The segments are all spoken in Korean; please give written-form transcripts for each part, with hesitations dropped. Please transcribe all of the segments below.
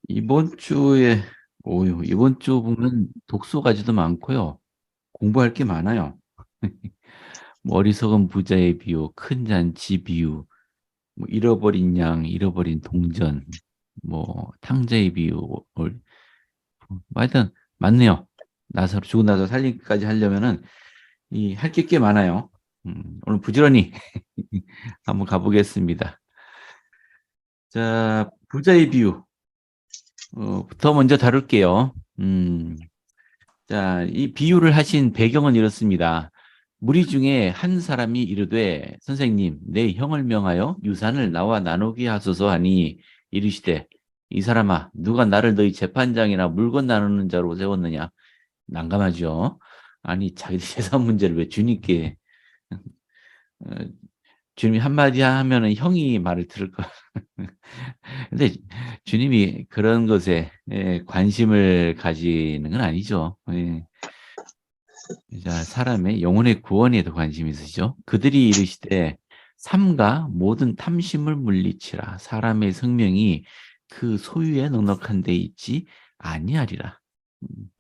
이번 주에, 이번 주 보면 독서 과제도 많고요. 공부할 게 많아요. 뭐 어리석은 부자의 비유, 큰 잔치 비유, 뭐 잃어버린 양, 잃어버린 동전, 뭐 탕자의 비유, 뭐 하여튼 많네요. 나서 죽고 나서 살리기까지 하려면은 이 할 게 꽤 많아요. 오늘 부지런히 한번 가보겠습니다. 자, 부자의 비유, 부터 먼저 다룰게요. 자, 이 비유를 하신 배경은 이렇습니다. 무리 중에 한 사람이 이르되 선생님 내 형을 명하여 유산을 나와 나누게 하소서 하니 이르시되 이 사람아 누가 나를 너희 재판장이나 물건 나누는 자로 세웠느냐. 난감하죠. 아니 자기 재산 문제를 왜 주님께 어, 주님이 한마디 하면은 형이 말을 들을 거. 근데 주님이 그런 것에 관심을 가지는 건 아니죠. 예. 자, 사람의 영혼의 구원에 더 관심이 있으시죠. 그들이 이르시되 삼가 모든 탐심을 물리치라. 사람의 생명이 그 소유에 넉넉한 데 있지 아니하리라. 음.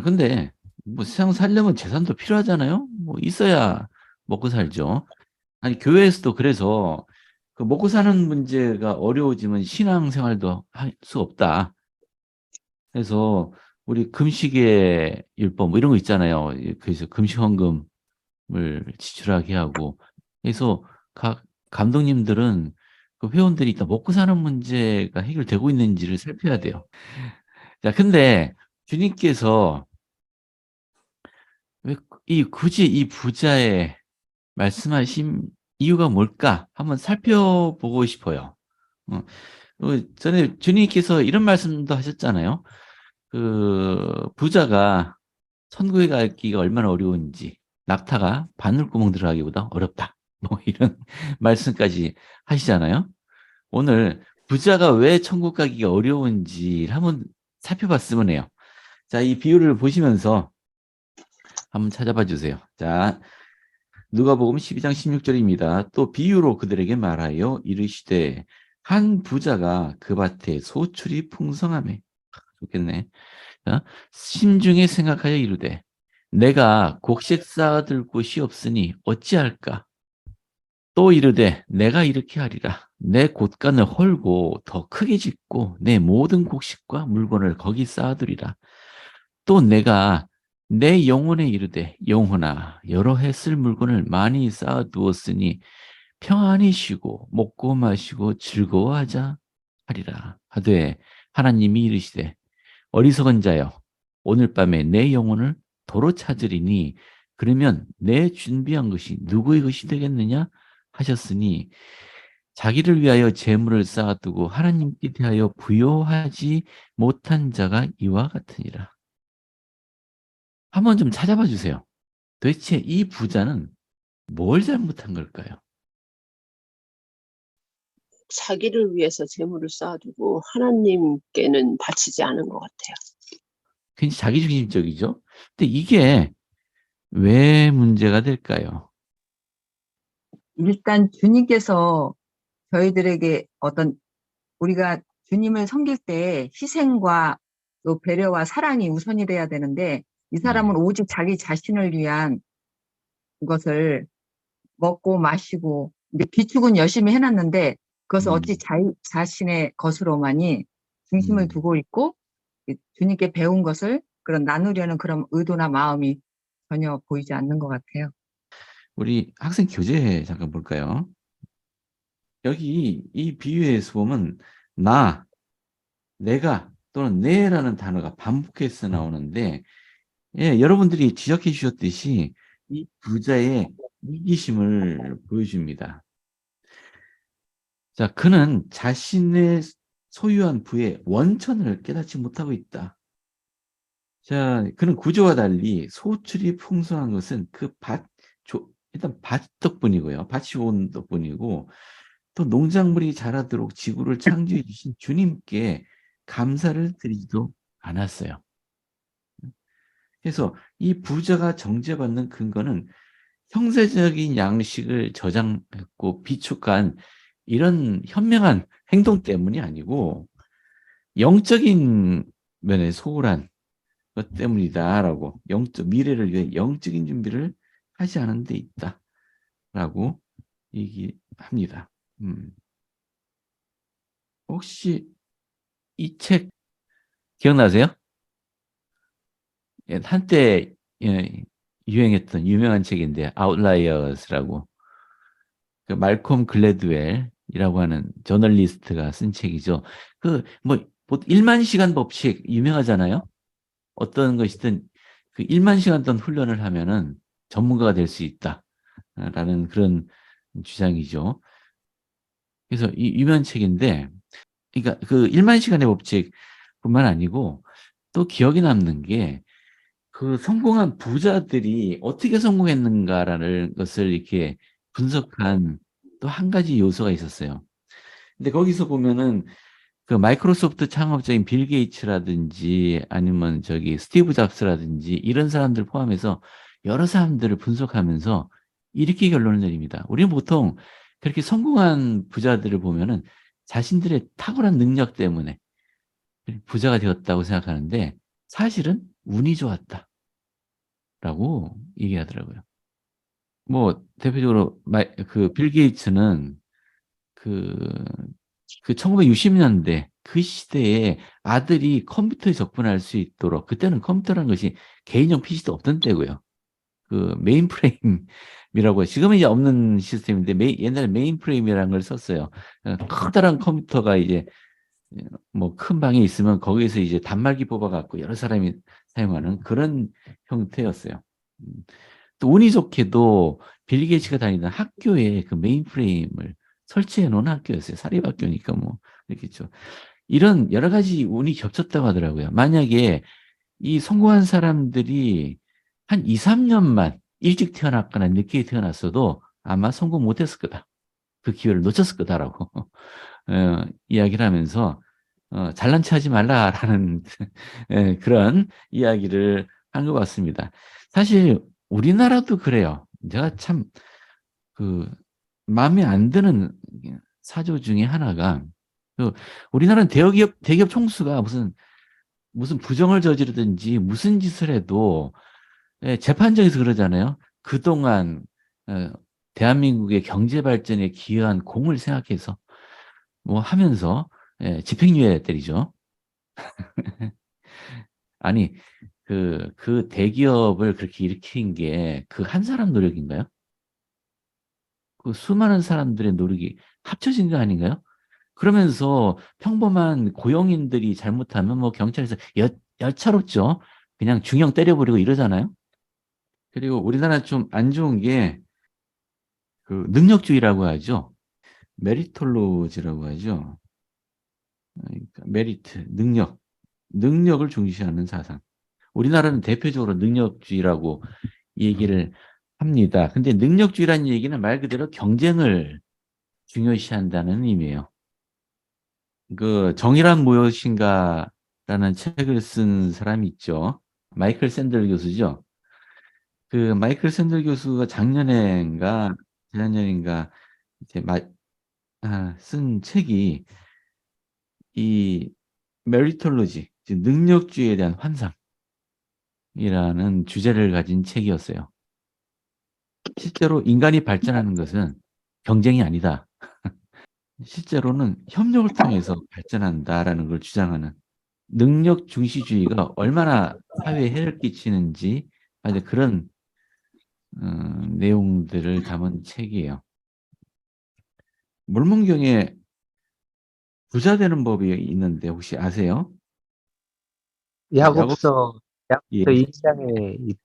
근데 뭐 세상 살려면 재산도 필요하잖아요. 뭐 있어야 먹고 살죠. 아니 교회에서도 그래서 그 먹고 사는 문제가 어려워지면 신앙생활도 할 수 없다. 그래서 우리 금식의 율법 뭐 이런 거 있잖아요. 그래서 금식 헌금을 지출하게 하고 그래서 각 감독님들은 그 회원들이 일단 먹고 사는 문제가 해결되고 있는지를 살펴야 돼요. 자, 근데 주님께서 왜 이 굳이 이 부자의 말씀하신 이유가 뭘까 한번 살펴보고 싶어요. 어, 전에 주님께서 이런 말씀도 하셨잖아요. 그 부자가 천국에 가기가 얼마나 어려운지, 낙타가 바늘구멍 들어가기보다 어렵다. 뭐 이런 말씀까지 하시잖아요. 오늘 부자가 왜 천국 가기가 어려운지를 한번 살펴봤으면 해요. 자, 이 비유를 보시면서 한번 찾아봐 주세요. 자, 누가복음 12장 16절입니다. 또 비유로 그들에게 말하여 이르시되 한 부자가 그 밭에 소출이 풍성하매 좋겠네. 자, 심중에 생각하여 이르되 내가 곡식 쌓아둘 곳이 없으니 어찌할까? 또 이르되 내가 이렇게 하리라. 내 곳간을 헐고 더 크게 짓고 내 모든 곡식과 물건을 거기 쌓아두리라. 또 내가 내 영혼에 이르되 영혼아 여러 해 쓸 물건을 많이 쌓아두었으니 평안히 쉬고 먹고 마시고 즐거워하자 하리라. 하되 하나님이 이르시되 어리석은 자여 오늘 밤에 내 영혼을 도로 찾으리니 그러면 내 준비한 것이 누구의 것이 되겠느냐 하셨으니 자기를 위하여 재물을 쌓아두고 하나님께 대하여 부요하지 못한 자가 이와 같으니라. 한번 좀 찾아봐 주세요. 도대체 이 부자는 뭘 잘못한 걸까요? 자기를 위해서 재물을 쌓아두고 하나님께는 바치지 않은 것 같아요. 굉장히 자기중심적이죠. 근데 이게 왜 문제가 될까요? 일단 주님께서 저희들에게 우리가 주님을 섬길 때 희생과 또 배려와 사랑이 우선이 돼야 되는데 이 사람은 오직 자기 자신을 위한 것을 먹고 마시고 이제 비축은 열심히 해놨는데 그것을 어찌 자신의 것으로만이 중심을 두고 있고 주님께 배운 것을 그런 나누려는 그런 의도나 마음이 전혀 보이지 않는 것 같아요. 우리 학생 교재 잠깐 볼까요? 여기 이 비유에서 보면 나, 내가 또는 내라는 단어가 반복해서 나오는데 여러분들이 지적해 주셨듯이 이 부자의 이기심을 보여줍니다. 자, 그는 자신의 소유한 부의 원천을 깨닫지 못하고 있다. 자, 그는 구조와 달리 소출이 풍성한 것은 일단 밭 덕분이고요. 밭이 온 덕분이고 또 농작물이 자라도록 지구를 창조해 주신 주님께 감사를 드리지도 않았어요. 그래서 이 부자가 정죄받는 근거는 형세적인 양식을 저장했고 비축한 이런 현명한 행동 때문이 아니고 영적인 면에 소홀한 것 때문이다라고 미래를 위해 영적인 준비를 하지 않은 데 있다라고 얘기합니다. 혹시 이 책 기억나세요? 예, 한때 유행했던 유명한 책인데 아웃라이어스라고 그 말콤 글래드웰이라고 하는 저널리스트가 쓴 책이죠. 그 뭐 1만 시간 법칙 유명하잖아요. 어떤 것이든 그 1만 시간 동안 훈련을 하면은 전문가가 될 수 있다라는 그런 주장이죠. 그래서 이 유명한 책인데, 그러니까 그 1만 시간의 법칙뿐만 아니고 또 기억에 남는 게 그 성공한 부자들이 어떻게 성공했는가라는 것을 이렇게 분석한 또 한 가지 요소가 있었어요. 근데 거기서 보면은 그 마이크로소프트 창업자인 빌 게이츠라든지 아니면 저기 스티브 잡스라든지 이런 사람들 포함해서 여러 사람들을 분석하면서 이렇게 결론을 내립니다. 우리는 보통 그렇게 성공한 부자들을 보면은 자신들의 탁월한 능력 때문에 부자가 되었다고 생각하는데 사실은 운이 좋았다라고 얘기하더라고요. 뭐 대표적으로 그 빌 게이츠는 그 1960년대 그 시대에 아들이 컴퓨터에 접근할 수 있도록, 그때는 컴퓨터라는 것이 개인용 PC도 없던 때고요. 그 메인프레임이라고 지금은 이제 없는 시스템인데 옛날에 메인프레임이라는 걸 썼어요. 커다란 컴퓨터가 이제 뭐 큰 방에 있으면 거기에서 이제 단말기 뽑아갖고 여러 사람이 사용하는 그런 형태였어요. 음. 또 운이 좋게도 빌 게이츠가 다니던 학교에 그 메인프레임을 설치해 놓은 학교였어요. 사립학교니까 뭐 그렇겠죠. 이런 여러 가지 운이 겹쳤다고 하더라고요. 만약에 이 성공한 사람들이 한 2, 3년만 일찍 태어났거나 늦게 태어났어도 아마 성공 못했을 거다. 그 기회를 놓쳤을 거다라고 이야기를 하면서 잘난 체 하지 말라라는 그런 이야기를 한 것 같습니다. 사실 우리나라도 그래요. 제가 참 그 마음에 안 드는 사조 중에 하나가 그 우리나라는 대기업 총수가 무슨 부정을 저지르든지 무슨 짓을 해도 재판정에서 그러잖아요. 그동안 어, 대한민국의 경제 발전에 기여한 공을 생각해서 뭐 하면서 집행유예 때리죠. 아니 그 대기업을 그렇게 일으킨 게 그 한 사람 노력인가요? 그 수많은 사람들의 노력이 합쳐진 거 아닌가요? 그러면서 평범한 고용인들이 잘못하면 뭐 경찰에서 여차롭죠. 그냥 중형 때려버리고 이러잖아요. 그리고 우리나라 좀 안 좋은 게 그 능력주의라고 하죠. 메리톨로지라고 하죠. 그러니까 메리트, 능력을 중시하는 사상. 우리나라는 대표적으로 능력주의라고 얘기를 합니다. 근데 능력주의라는 얘기는 말 그대로 경쟁을 중요시한다는 의미예요. 그 정의란 무엇인가라는 책을 쓴 사람이 있죠. 마이클 샌들 교수죠. 그 마이클 샌들 교수가 작년인가 재작년인가 이제 쓴 책이 이 메리톨로지, 즉 능력주의에 대한 환상이라는 주제를 가진 책이었어요. 실제로 인간이 발전하는 것은 경쟁이 아니다. 실제로는 협력을 통해서 발전한다라는 걸 주장하는 능력 중시주의가 얼마나 사회에 해를 끼치는지 아주 그런 내용들을 담은 책이에요. 몰몬경에 부자 되는 법이 있는데 혹시 아세요? 야곱 야곱서 예, 2장에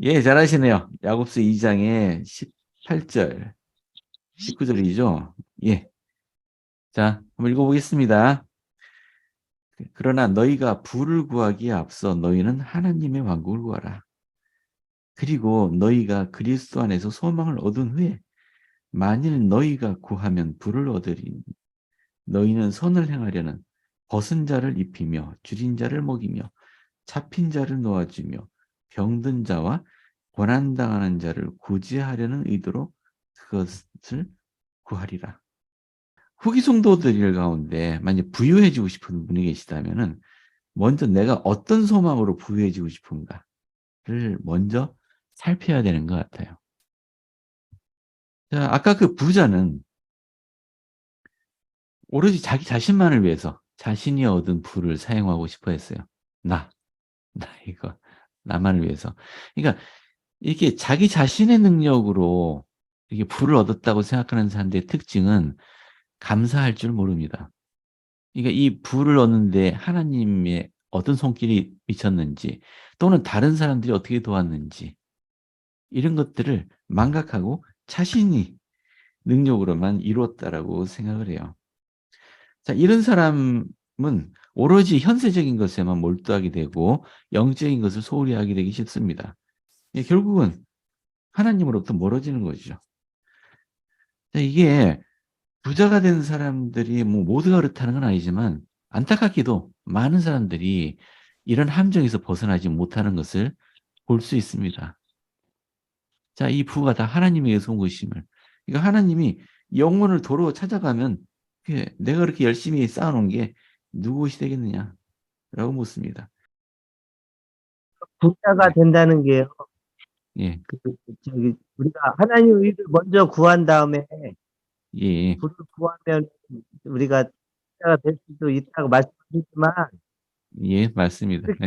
예, 잘하시네요. 야곱서 2장의 18절, 19절이죠. 예. 자, 한번 읽어보겠습니다. 그러나 너희가 부를 구하기에 앞서 너희는 하나님의 왕국을 구하라. 그리고 너희가 그리스도 안에서 소망을 얻은 후에 만일 너희가 구하면 부를 얻으리니 너희는 선을 행하려는 벗은 자를 입히며 줄인 자를 먹이며 잡힌 자를 놓아주며 병든 자와 고난당하는 자를 구제하려는 의도로 그것을 구하리라. 후기 성도들 가운데 만약 부유해지고 싶은 분이 계시다면은 먼저 내가 어떤 소망으로 부유해지고 싶은가를 먼저 살펴야 되는 것 같아요. 자, 아까 그 부자는 오로지 자기 자신만을 위해서 자신이 얻은 부를 사용하고 싶어 했어요. 나 이거 나만을 위해서. 그러니까 이게 자기 자신의 능력으로 이게 부를 얻었다고 생각하는 사람들의 특징은 감사할 줄 모릅니다. 그러니까 이 부를 얻는데 하나님의 어떤 손길이 미쳤는지 또는 다른 사람들이 어떻게 도왔는지 이런 것들을 망각하고 자신이 능력으로만 이루었다라고 생각을 해요. 자, 이런 사람은 오로지 현세적인 것에만 몰두하게 되고 영적인 것을 소홀히 하게 되기 쉽습니다. 결국은 하나님으로부터 멀어지는 거죠. 자, 이게 부자가 된 사람들이 뭐 모두가 그렇다는 건 아니지만 안타깝게도 많은 사람들이 이런 함정에서 벗어나지 못하는 것을 볼 수 있습니다. 자, 이 부가 다 하나님에게서 온 것임을. 그러니까 하나님이 영혼을 도로 찾아가면 내가 그렇게 열심히 쌓아놓은 게 누구시 되겠느냐라고 묻습니다. 부자가 된다는 게요. 예, 우리가 하나님의 의를 먼저 구한 다음에 예, 부를 구하면 우리가 부자가 될 수도 있다고 말씀하시지만 예, 맞습니다. 그렇게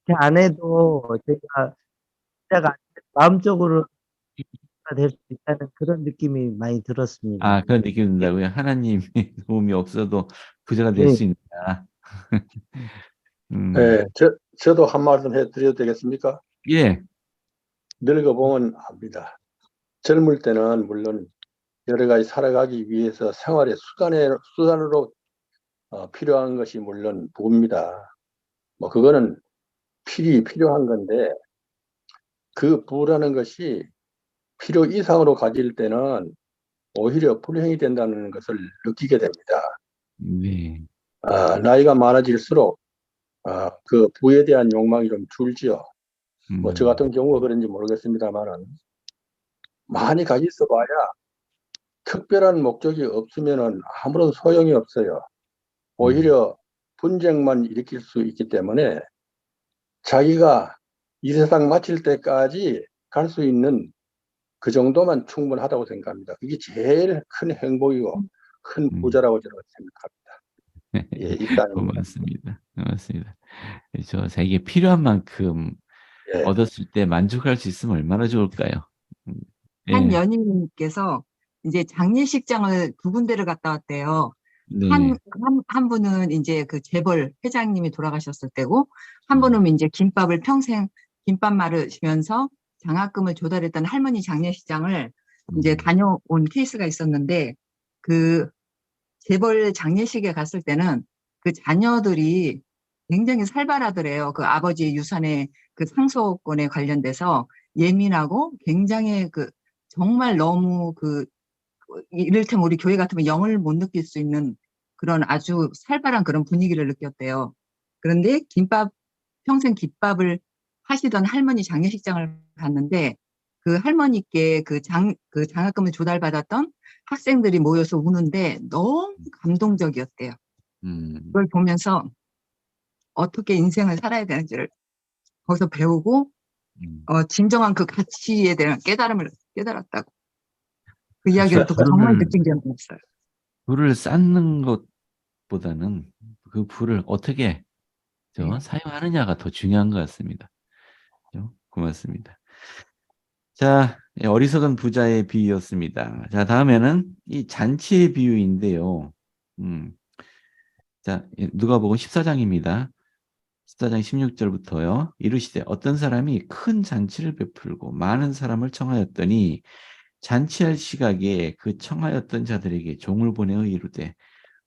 예, 안 해도 저희가 부자가 안 돼도 마음적으로 부자가 될 수 있다는 그런 느낌이 많이 들었습니다. 아, 그런 느낌이 든다고요? 하나님의 도움이 없어도 부자가 될 네. 수 있다. 네, 저도 한 말씀 해드려도 되겠습니까? 예, 늙어보면 압니다. 젊을 때는 물론 여러 가지 살아가기 위해서 생활의 수단으로 필요한 것이 물론 부입니다. 뭐 그거는 필요한 건데 그 부라는 것이 필요 이상으로 가질 때는 오히려 불행이 된다는 것을 느끼게 됩니다. 네, 나이가 많아질수록 그 부에 대한 욕망이 좀 줄지요. 뭐 저 같은 경우가 그런지 모르겠습니다만은 많이 가지고 있어 봐야 특별한 목적이 없으면은 아무런 소용이 없어요. 오히려 분쟁만 일으킬 수 있기 때문에 자기가 이 세상 마칠 때까지 갈 수 있는 그 정도만 충분하다고 생각합니다. 그게 제일 큰 행복이고 큰 부자라고 저는 생각합니다. 예, 이상입니다. 고맙습니다. 고맙습니다. 저 자기에 필요한 만큼 예. 얻었을 때 만족할 수 있으면 얼마나 좋을까요? 한 예, 연인님께서 이제 장례식장을 두 군데를 갔다 왔대요. 네, 한 분은 이제 그 재벌 회장님이 돌아가셨을 때고, 한 분은 이제 평생 김밥 말으시면서 장학금을 조달했던 할머니 장례식장을 이제 다녀온 케이스가 있었는데, 그 재벌 장례식에 갔을 때는 그 자녀들이 굉장히 살벌하더래요. 그 아버지의 유산의 그 상속권에 관련돼서 예민하고 굉장히 정말 너무 이를테면 우리 교회 같으면 영을 못 느낄 수 있는 그런 아주 살벌한 그런 분위기를 느꼈대요. 그런데 평생 김밥을 하시던 할머니 장례식장을 갔는데 그 할머니께 장학금을 조달받았던 학생들이 모여서 우는데 너무 감동적이었대요. 그걸 보면서 어떻게 인생을 살아야 되는지를 거기서 배우고 진정한 그 가치에 대한 깨달음을 깨달았다고. 그 이야기를 듣고 정말 느낀 점이 있어요. 불을 쌓는 것보다는 그 불을 어떻게 사용하느냐가 더 중요한 것 같습니다. 고맙습니다. 자, 어리석은 부자의 비유였습니다. 자, 다음에는 이 잔치의 비유인데요. 자, 누가복음 14장입니다. 14장 16절부터요. 이르시되 어떤 사람이 큰 잔치를 베풀고 많은 사람을 청하였더니 잔치할 시각에 그 청하였던 자들에게 종을 보내어 이르되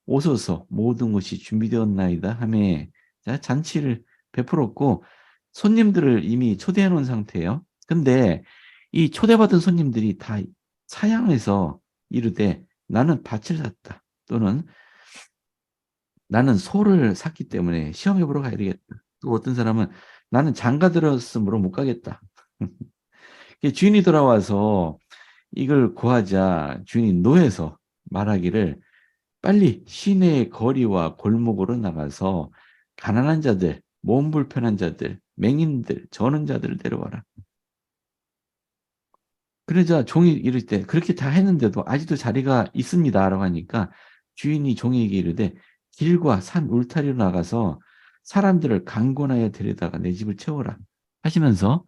오소서 모든 것이 준비되었나이다 하매, 자, 잔치를 베풀었고 손님들을 이미 초대해 놓은 상태예요. 근데 이 초대받은 손님들이 다 사양해서 이르되 나는 밭을 샀다, 또는 나는 소를 샀기 때문에 시험해 보러 가야 되겠다. 또 어떤 사람은 나는 장가 들었으므로 못 가겠다. 주인이 돌아와서 이걸 구하자 주인이 노해서 말하기를 빨리 시내의 거리와 골목으로 나가서 가난한 자들, 몸 불편한 자들, 맹인들, 저는 자들을 데려와라. 그러자 종이 이럴 때 그렇게 다 했는데도 아직도 자리가 있습니다라고 하니까 주인이 종에게 이르되 길과 산 울타리로 나가서 사람들을 강권하여 데려다가 내 집을 채워라 하시면서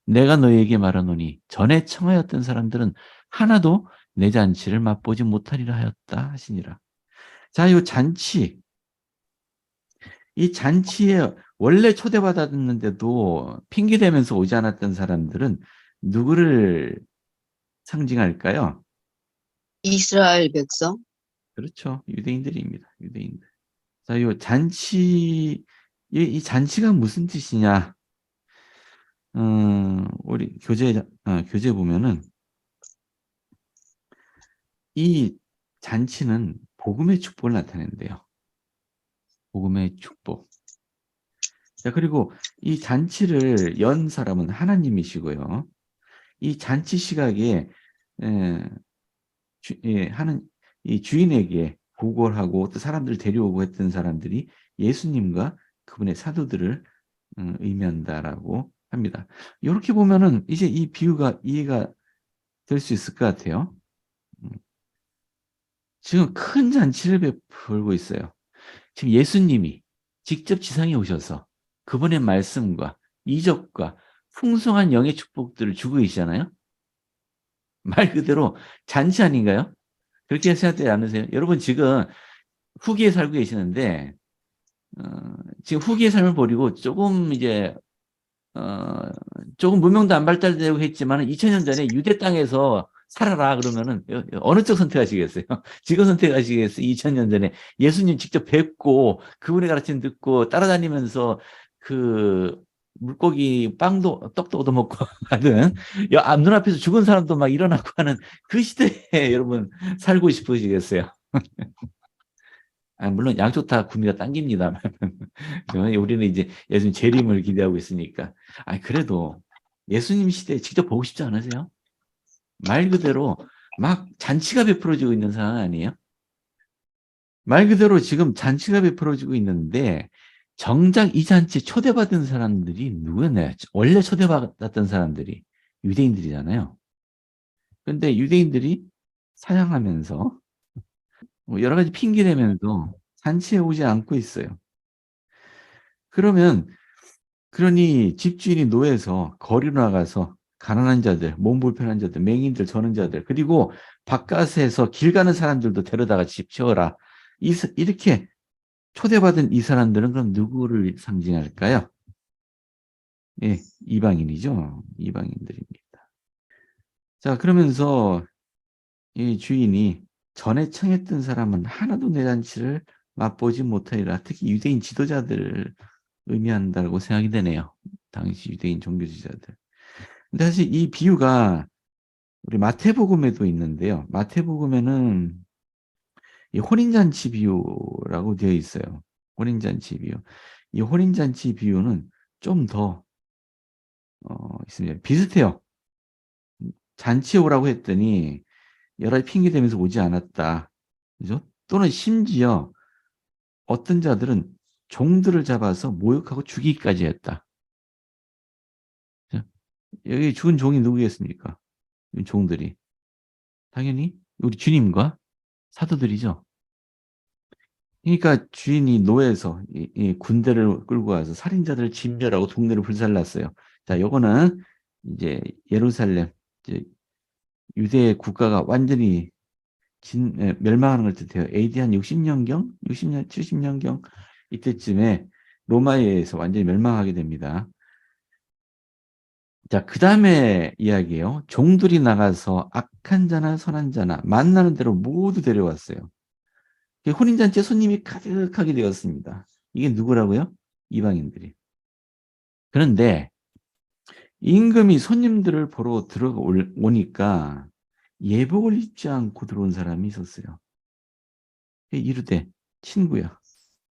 내가 너희에게 말하노니 전에 청하였던 사람들은 하나도 내 잔치를 맛보지 못하리라 하였다 하시니라. 자, 이 잔치, 이 잔치에 원래 초대받았는데도 핑계대면서 오지 않았던 사람들은 누구를 상징할까요? 이스라엘 백성? 그렇죠. 유대인들입니다. 유대인들. 자, 이 잔치가 무슨 뜻이냐? 우리 교재 보면은 이 잔치는 복음의 축복을 나타낸대요. 복음의 축복. 자, 그리고 이 잔치를 연 사람은 하나님이시고요. 이 잔치 시각에 하는 이 주인에게 보고하고 또 사람들을 데려오고 했던 사람들이 예수님과 그분의 사도들을 의미한다라고 합니다. 이렇게 보면은 이제 이 비유가 이해가 될 수 있을 것 같아요. 지금 큰 잔치를 베풀고 있어요. 지금 예수님이 직접 지상에 오셔서 그분의 말씀과 이적과 풍성한 영의 축복들을 주고 계시잖아요. 말 그대로 잔치 아닌가요? 그렇게 생각되지 않으세요? 여러분 지금 후기에 살고 계시는데 지금 후기의 삶을 버리고 조금 이제 조금 문명도 안 발달되고 했지만 2000년 전에 유대 땅에서 살아라 그러면은 어느 쪽 선택하시겠어요? 지금 선택하시겠어요? 2000년 전에 예수님 직접 뵙고 그분의 가르침 듣고 따라다니면서 그 물고기 빵도 떡도 얻어먹고 하든 눈앞에서 죽은 사람도 막 일어나고 하는 그 시대에 여러분 살고 싶으시겠어요? 물론 양쪽 다 구미가 당깁니다만 우리는 이제 예수님 재림을 기대하고 있으니까. 그래도 예수님 시대에 직접 보고 싶지 않으세요? 말 그대로 막 잔치가 베풀어지고 있는 상황 아니에요? 말 그대로 지금 잔치가 베풀어지고 있는데 정작 이 잔치에 초대받은 사람들이 누구였나요? 원래 초대받았던 사람들이 유대인들이잖아요. 그런데 유대인들이 사양하면서 여러 가지 핑계 대면서 잔치에 오지 않고 있어요. 그러니 집주인이 노예서 거리로 나가서 가난한 자들, 몸 불편한 자들, 맹인들, 저는 자들, 그리고 바깥에서 길 가는 사람들도 데려다가 집 채워라. 이렇게 초대받은 이 사람들은 그럼 누구를 상징할까요? 예, 이방인이죠. 이방인들입니다. 자, 그러면서 이 주인이 전에 청했던 사람은 하나도 내 잔치를 맛보지 못하리라. 특히 유대인 지도자들을 의미한다고 생각이 되네요. 당시 유대인 종교 지도자들. 근데 사실 이 비유가 우리 마태복음에도 있는데요. 마태복음에는 이 혼인잔치 비유라고 되어 있어요. 혼인잔치 비유. 이 혼인잔치 비유는 좀 더 있습니다. 비슷해요. 잔치에 오라고 했더니 여러 가지 핑계 대면서 오지 않았다. 그죠? 또는 심지어 어떤 자들은 종들을 잡아서 모욕하고 죽이기까지 했다. 여기 죽은 종이 누구겠습니까? 종들이. 당연히 우리 주님과 사도들이죠. 그러니까 주인이 노예에서 이 군대를 끌고 와서 살인자들을 진멸하고 동네를 불살랐어요. 자, 요거는 이제 예루살렘, 이제 유대 국가가 완전히 멸망하는 걸 뜻해요. AD 한 60년경, 60년, 70년경 이때쯤에 로마에 의해서 완전히 멸망하게 됩니다. 자, 그 다음에 이야기예요. 종들이 나가서 악한 자나 선한 자나 만나는 대로 모두 데려왔어요. 혼인잔치에 손님이 가득하게 되었습니다. 이게 누구라고요? 이방인들이. 그런데 임금이 손님들을 보러 들어오니까 예복을 입지 않고 들어온 사람이 있었어요. 이르되 친구야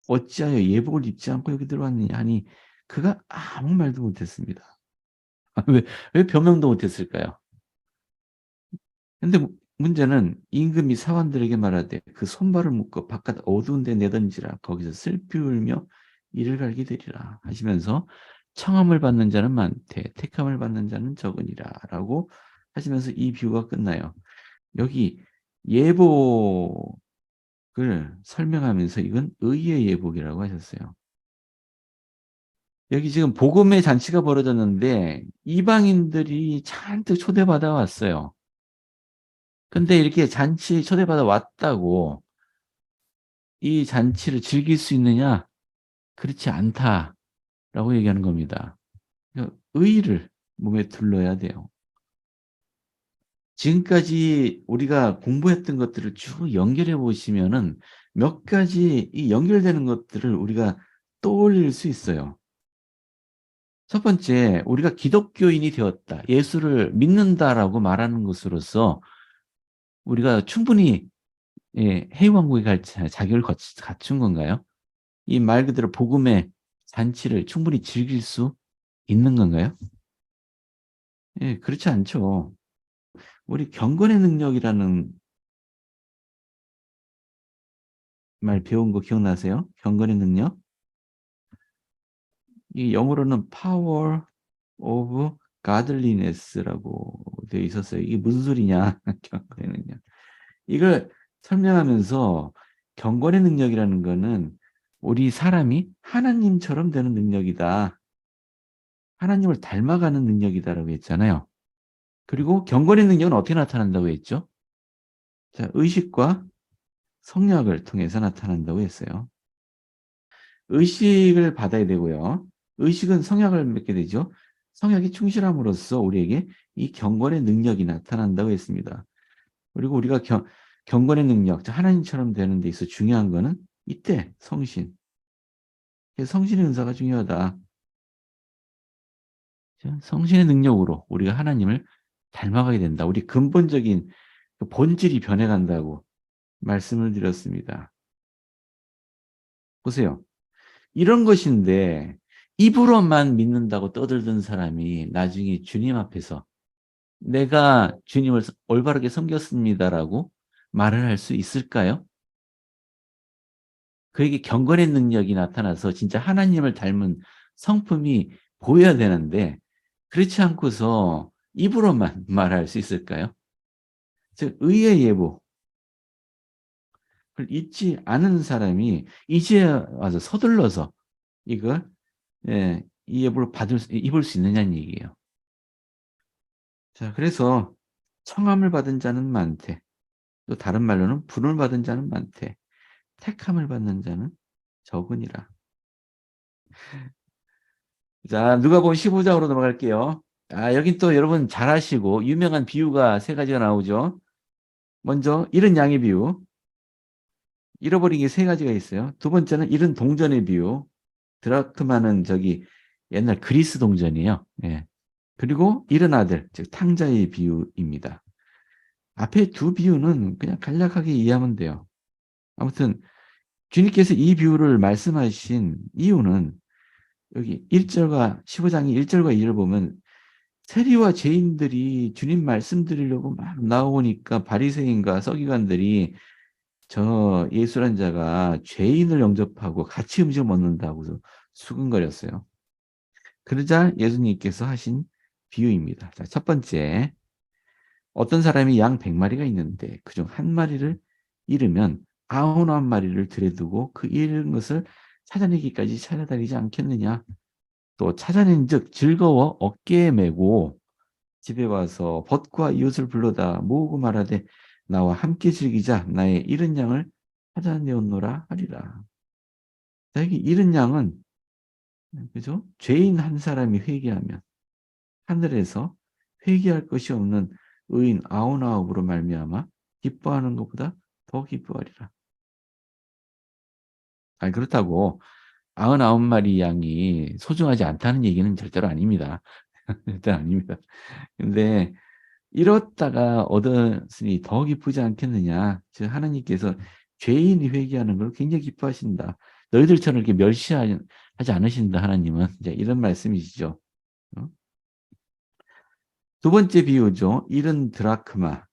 어찌하여 예복을 입지 않고 여기 들어왔느냐 하니 그가 아무 말도 못했습니다. 왜 변명도 못했을까요? 근데 문제는 임금이 사관들에게 말하되 그 손발을 묶어 바깥 어두운 데 내던지라. 거기서 슬피 울며 이를 갈게 되리라 하시면서 청함을 받는 자는 많되 택함을 받는 자는 적으니라 라고 하시면서 이 비유가 끝나요. 여기 예복을 설명하면서 이건 의의 예복이라고 하셨어요. 여기 지금 복음의 잔치가 벌어졌는데 이방인들이 잔뜩 초대받아 왔어요. 근데 이렇게 잔치 초대받아 왔다고 이 잔치를 즐길 수 있느냐? 그렇지 않다라고 얘기하는 겁니다. 그러니까 의의를 몸에 둘러야 돼요. 지금까지 우리가 공부했던 것들을 쭉 연결해 보시면은 몇 가지 이 연결되는 것들을 우리가 떠올릴 수 있어요. 첫 번째, 우리가 기독교인이 되었다. 예수를 믿는다라고 말하는 것으로서 우리가 충분히 해왕국에 갈 자격을 갖춘 건가요? 이 말 그대로 복음의 잔치를 충분히 즐길 수 있는 건가요? 예, 그렇지 않죠. 우리 경건의 능력이라는 말 배운 거 기억나세요? 경건의 능력? 이 영어로는 power of godliness라고 되어 있었어요. 이게 무슨 소리냐? 경건의 능력. 이걸 설명하면서 경건의 능력이라는 거는 우리 사람이 하나님처럼 되는 능력이다. 하나님을 닮아가는 능력이다라고 했잖아요. 그리고 경건의 능력은 어떻게 나타난다고 했죠? 자, 의식과 성약을 통해서 나타난다고 했어요. 의식을 받아야 되고요. 의식은 성약을 맺게 되죠. 성약이 충실함으로써 우리에게 이 경건의 능력이 나타난다고 했습니다. 그리고 우리가 경건의 능력, 하나님처럼 되는 데 있어 중요한 거는 이때 성신. 성신의 은사가 중요하다. 성신의 능력으로 우리가 하나님을 닮아가게 된다. 우리 근본적인 본질이 변해간다고 말씀을 드렸습니다. 보세요. 이런 것인데 입으로만 믿는다고 떠들던 사람이 나중에 주님 앞에서 내가 주님을 올바르게 섬겼습니다라고 말을 할 수 있을까요? 그에게 경건의 능력이 나타나서 진짜 하나님을 닮은 성품이 보여야 되는데 그렇지 않고서 입으로만 말할 수 있을까요? 즉 의의 예보 그걸 잊지 않은 사람이 이제 와서 서둘러서 이걸 이 예보를 입을 수 있느냐는 얘기예요. 자, 그래서 청함을 받은 자는 많되 또 다른 말로는 분을 받은 자는 많되 택함을 받는 자는 적으니라. 자, 누가복음 15장으로 넘어갈게요. 여긴 또 여러분 잘 아시고 유명한 비유가 세 가지가 나오죠. 먼저 잃은 양의 비유. 잃어버린 게 세 가지가 있어요. 두 번째는 잃은 동전의 비유. 드라크마는 저기 옛날 그리스 동전이에요. 예. 그리고 잃은 아들, 즉 탕자의 비유입니다. 앞에 두 비유는 그냥 간략하게 이해하면 돼요. 아무튼 주님께서 이 비유를 말씀하신 이유는 여기 1절과 15장의 1절과 2절 보면 세리와 죄인들이 주님 말씀 드리려고 막 나오니까 바리새인과 서기관들이 저 예수란 자가 죄인을 영접하고 같이 음식을 먹는다고 수근거렸어요. 그러자 예수님께서 하신 비유입니다. 자, 첫 번째, 어떤 사람이 양 100마리가 있는데 그중 한 마리를 잃으면 99마리를 들여두고 그 잃은 것을 찾아내기까지 찾아다니지 않겠느냐. 또 찾아낸 즉 즐거워 어깨에 메고 집에 와서 벗과 이웃을 불러다 모으고 말하되 나와 함께 즐기자 나의 잃은 양을 찾아내었노라 하리라. 자, 여기 잃은 양은 그죠? 죄인 한 사람이 회개하면 하늘에서 회개할 것이 없는 의인 99으로 말미암아 기뻐하는 것보다 더 기뻐하리라. 아니 그렇다고 99마리 양이 소중하지 않다는 얘기는 절대로 아닙니다. 절대 아닙니다. 근데 잃었다가 얻었으니 더 기쁘지 않겠느냐. 즉 하나님께서 죄인이 회개하는 걸 굉장히 기뻐하신다. 너희들처럼 이렇게 멸시하지 않으신다 하나님은. 이제 이런 말씀이시죠. 두 번째 비유죠. 잃은 드라크마.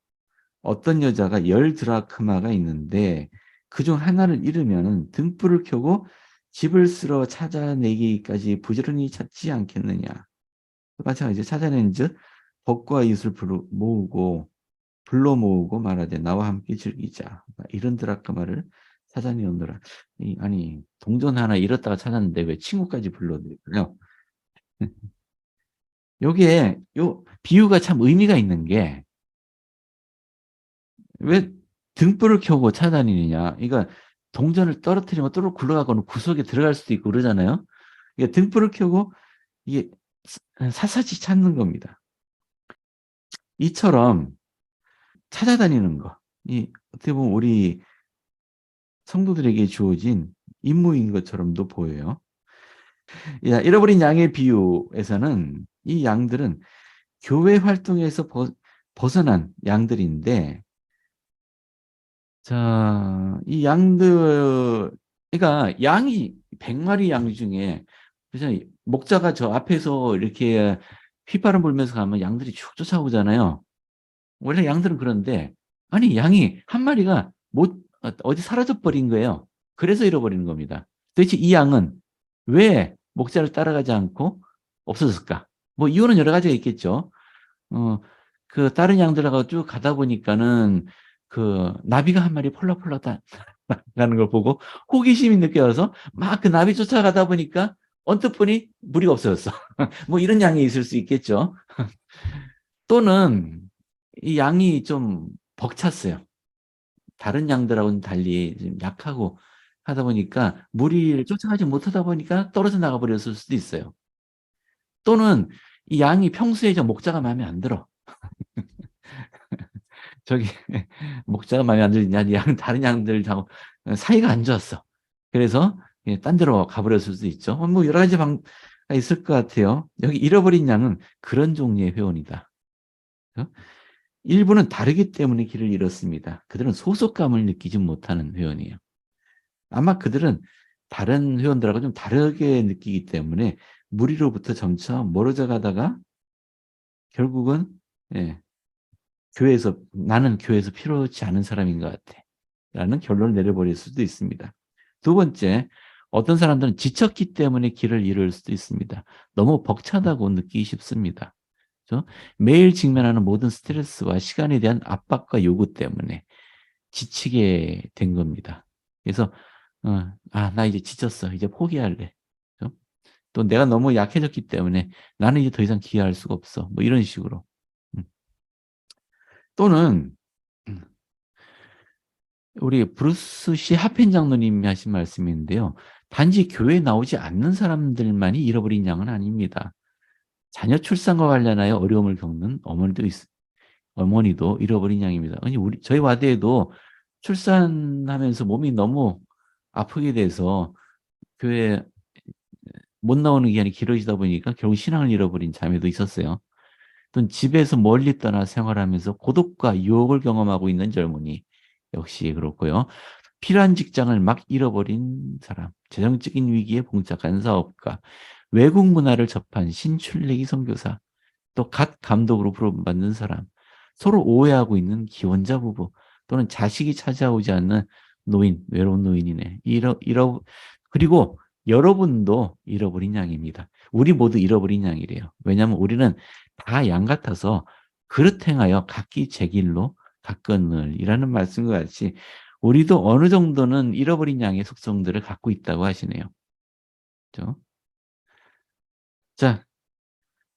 어떤 여자가 10드라크마가 있는데 그중 하나를 잃으면 등불을 켜고 집을 쓸어 찾아내기까지 부지런히 찾지 않겠느냐. 마찬가지로 찾아낸즉 법과 이웃을 불러 모으고 말하되 나와 함께 즐기자. 이런 드라크마를 찾아내오너라. 아니 동전 하나 잃었다가 찾았는데 왜 친구까지 불러드릴까요? 요게 요 비유가 참 의미가 있는 게 왜 등불을 켜고 찾아다니느냐. 그러니까 동전을 떨어뜨리면 또로 굴러가거나 구석에 들어갈 수도 있고 그러잖아요. 그러니까 등불을 켜고 이게 샅샅이 찾는 겁니다. 이처럼 찾아다니는 거. 이 어떻게 보면 우리 성도들에게 주어진 임무인 것처럼도 보여요. 야, 잃어버린 양의 비유에서는 이 양들은 교회 활동에서 벗어난 양들인데, 자, 이 양들, 그러니까 양이 100마리 양 중에, 그래서 목자가 저 앞에서 이렇게 휘파람 불면서 가면 양들이 쭉 쫓아오잖아요. 원래 양들은 그런데, 아니, 양이 한 마리가 어디 사라져버린 거예요. 그래서 잃어버리는 겁니다. 도대체 이 양은 왜 목자를 따라가지 않고 없어졌을까? 뭐 이유는 여러 가지가 있겠죠. 그 다른 양들하고 쭉 가다 보니까는 그 나비가 한 마리 폴라폴라 가는 걸 보고 호기심이 느껴져서 막 그 나비 쫓아가다 보니까 언뜻 보니 무리가 없어졌어. 뭐 이런 양이 있을 수 있겠죠. 또는 이 양이 좀 벅찼어요. 다른 양들하고는 달리 좀 약하고 하다 보니까 무리를 쫓아가지 못하다 보니까 떨어져 나가 버렸을 수도 있어요. 또는 이 양이 평소에 저 목자가 마음에 안 들어. 저기 목자가 마음에 안 들냐, 다른 양들하고 사이가 안 좋았어. 그래서 딴 데로 가버렸을 수도 있죠. 뭐 여러 가지 방가 있을 것 같아요. 여기 잃어버린 양은 그런 종류의 회원이다. 일부는 다르기 때문에 길을 잃었습니다. 그들은 소속감을 느끼지 못하는 회원이에요. 아마 그들은 다른 회원들하고 좀 다르게 느끼기 때문에 무리로부터 점차 멀어져 가다가 결국은 나는 교회에서 필요치 않은 사람인 것 같아 라는 결론을 내려버릴 수도 있습니다. 두 번째, 어떤 사람들은 지쳤기 때문에 길을 잃을 수도 있습니다. 너무 벅차다고 느끼기 쉽습니다. 그렇죠? 매일 직면하는 모든 스트레스와 시간에 대한 압박과 요구 때문에 지치게 된 겁니다. 그래서 나 이제 지쳤어. 이제 포기할래. 그렇죠? 또 내가 너무 약해졌기 때문에 나는 이제 더 이상 기여할 수가 없어. 뭐 이런 식으로. 또는 우리 브루스 시 하펜 장로님이 하신 말씀인데요. 단지 교회에 나오지 않는 사람들만이 잃어버린 양은 아닙니다. 자녀 출산과 관련하여 어려움을 겪는 어머니도 잃어버린 양입니다. 아니 저희 와대에도 출산하면서 몸이 너무 아프게 돼서 교회 못 나오는 기간이 길어지다 보니까 결국 신앙을 잃어버린 자매도 있었어요. 또는 집에서 멀리 떠나 생활하면서 고독과 유혹을 경험하고 있는 젊은이 역시 그렇고요. 필요한 직장을 막 잃어버린 사람, 재정적인 위기에 봉착한 사업가, 외국 문화를 접한 신출내기 선교사, 또 갓 감독으로 부름받는 사람, 서로 오해하고 있는 기혼자 부부, 또는 자식이 찾아오지 않는 노인, 외로운 노인이네. 그리고 여러분도 잃어버린 양입니다. 우리 모두 잃어버린 양이래요. 왜냐하면 우리는 다 양 같아서 그릇 행하여 각기 제 길로 가건을이라는 말씀과 같이 우리도 어느 정도는 잃어버린 양의 속성들을 갖고 있다고 하시네요. 그렇죠? 자,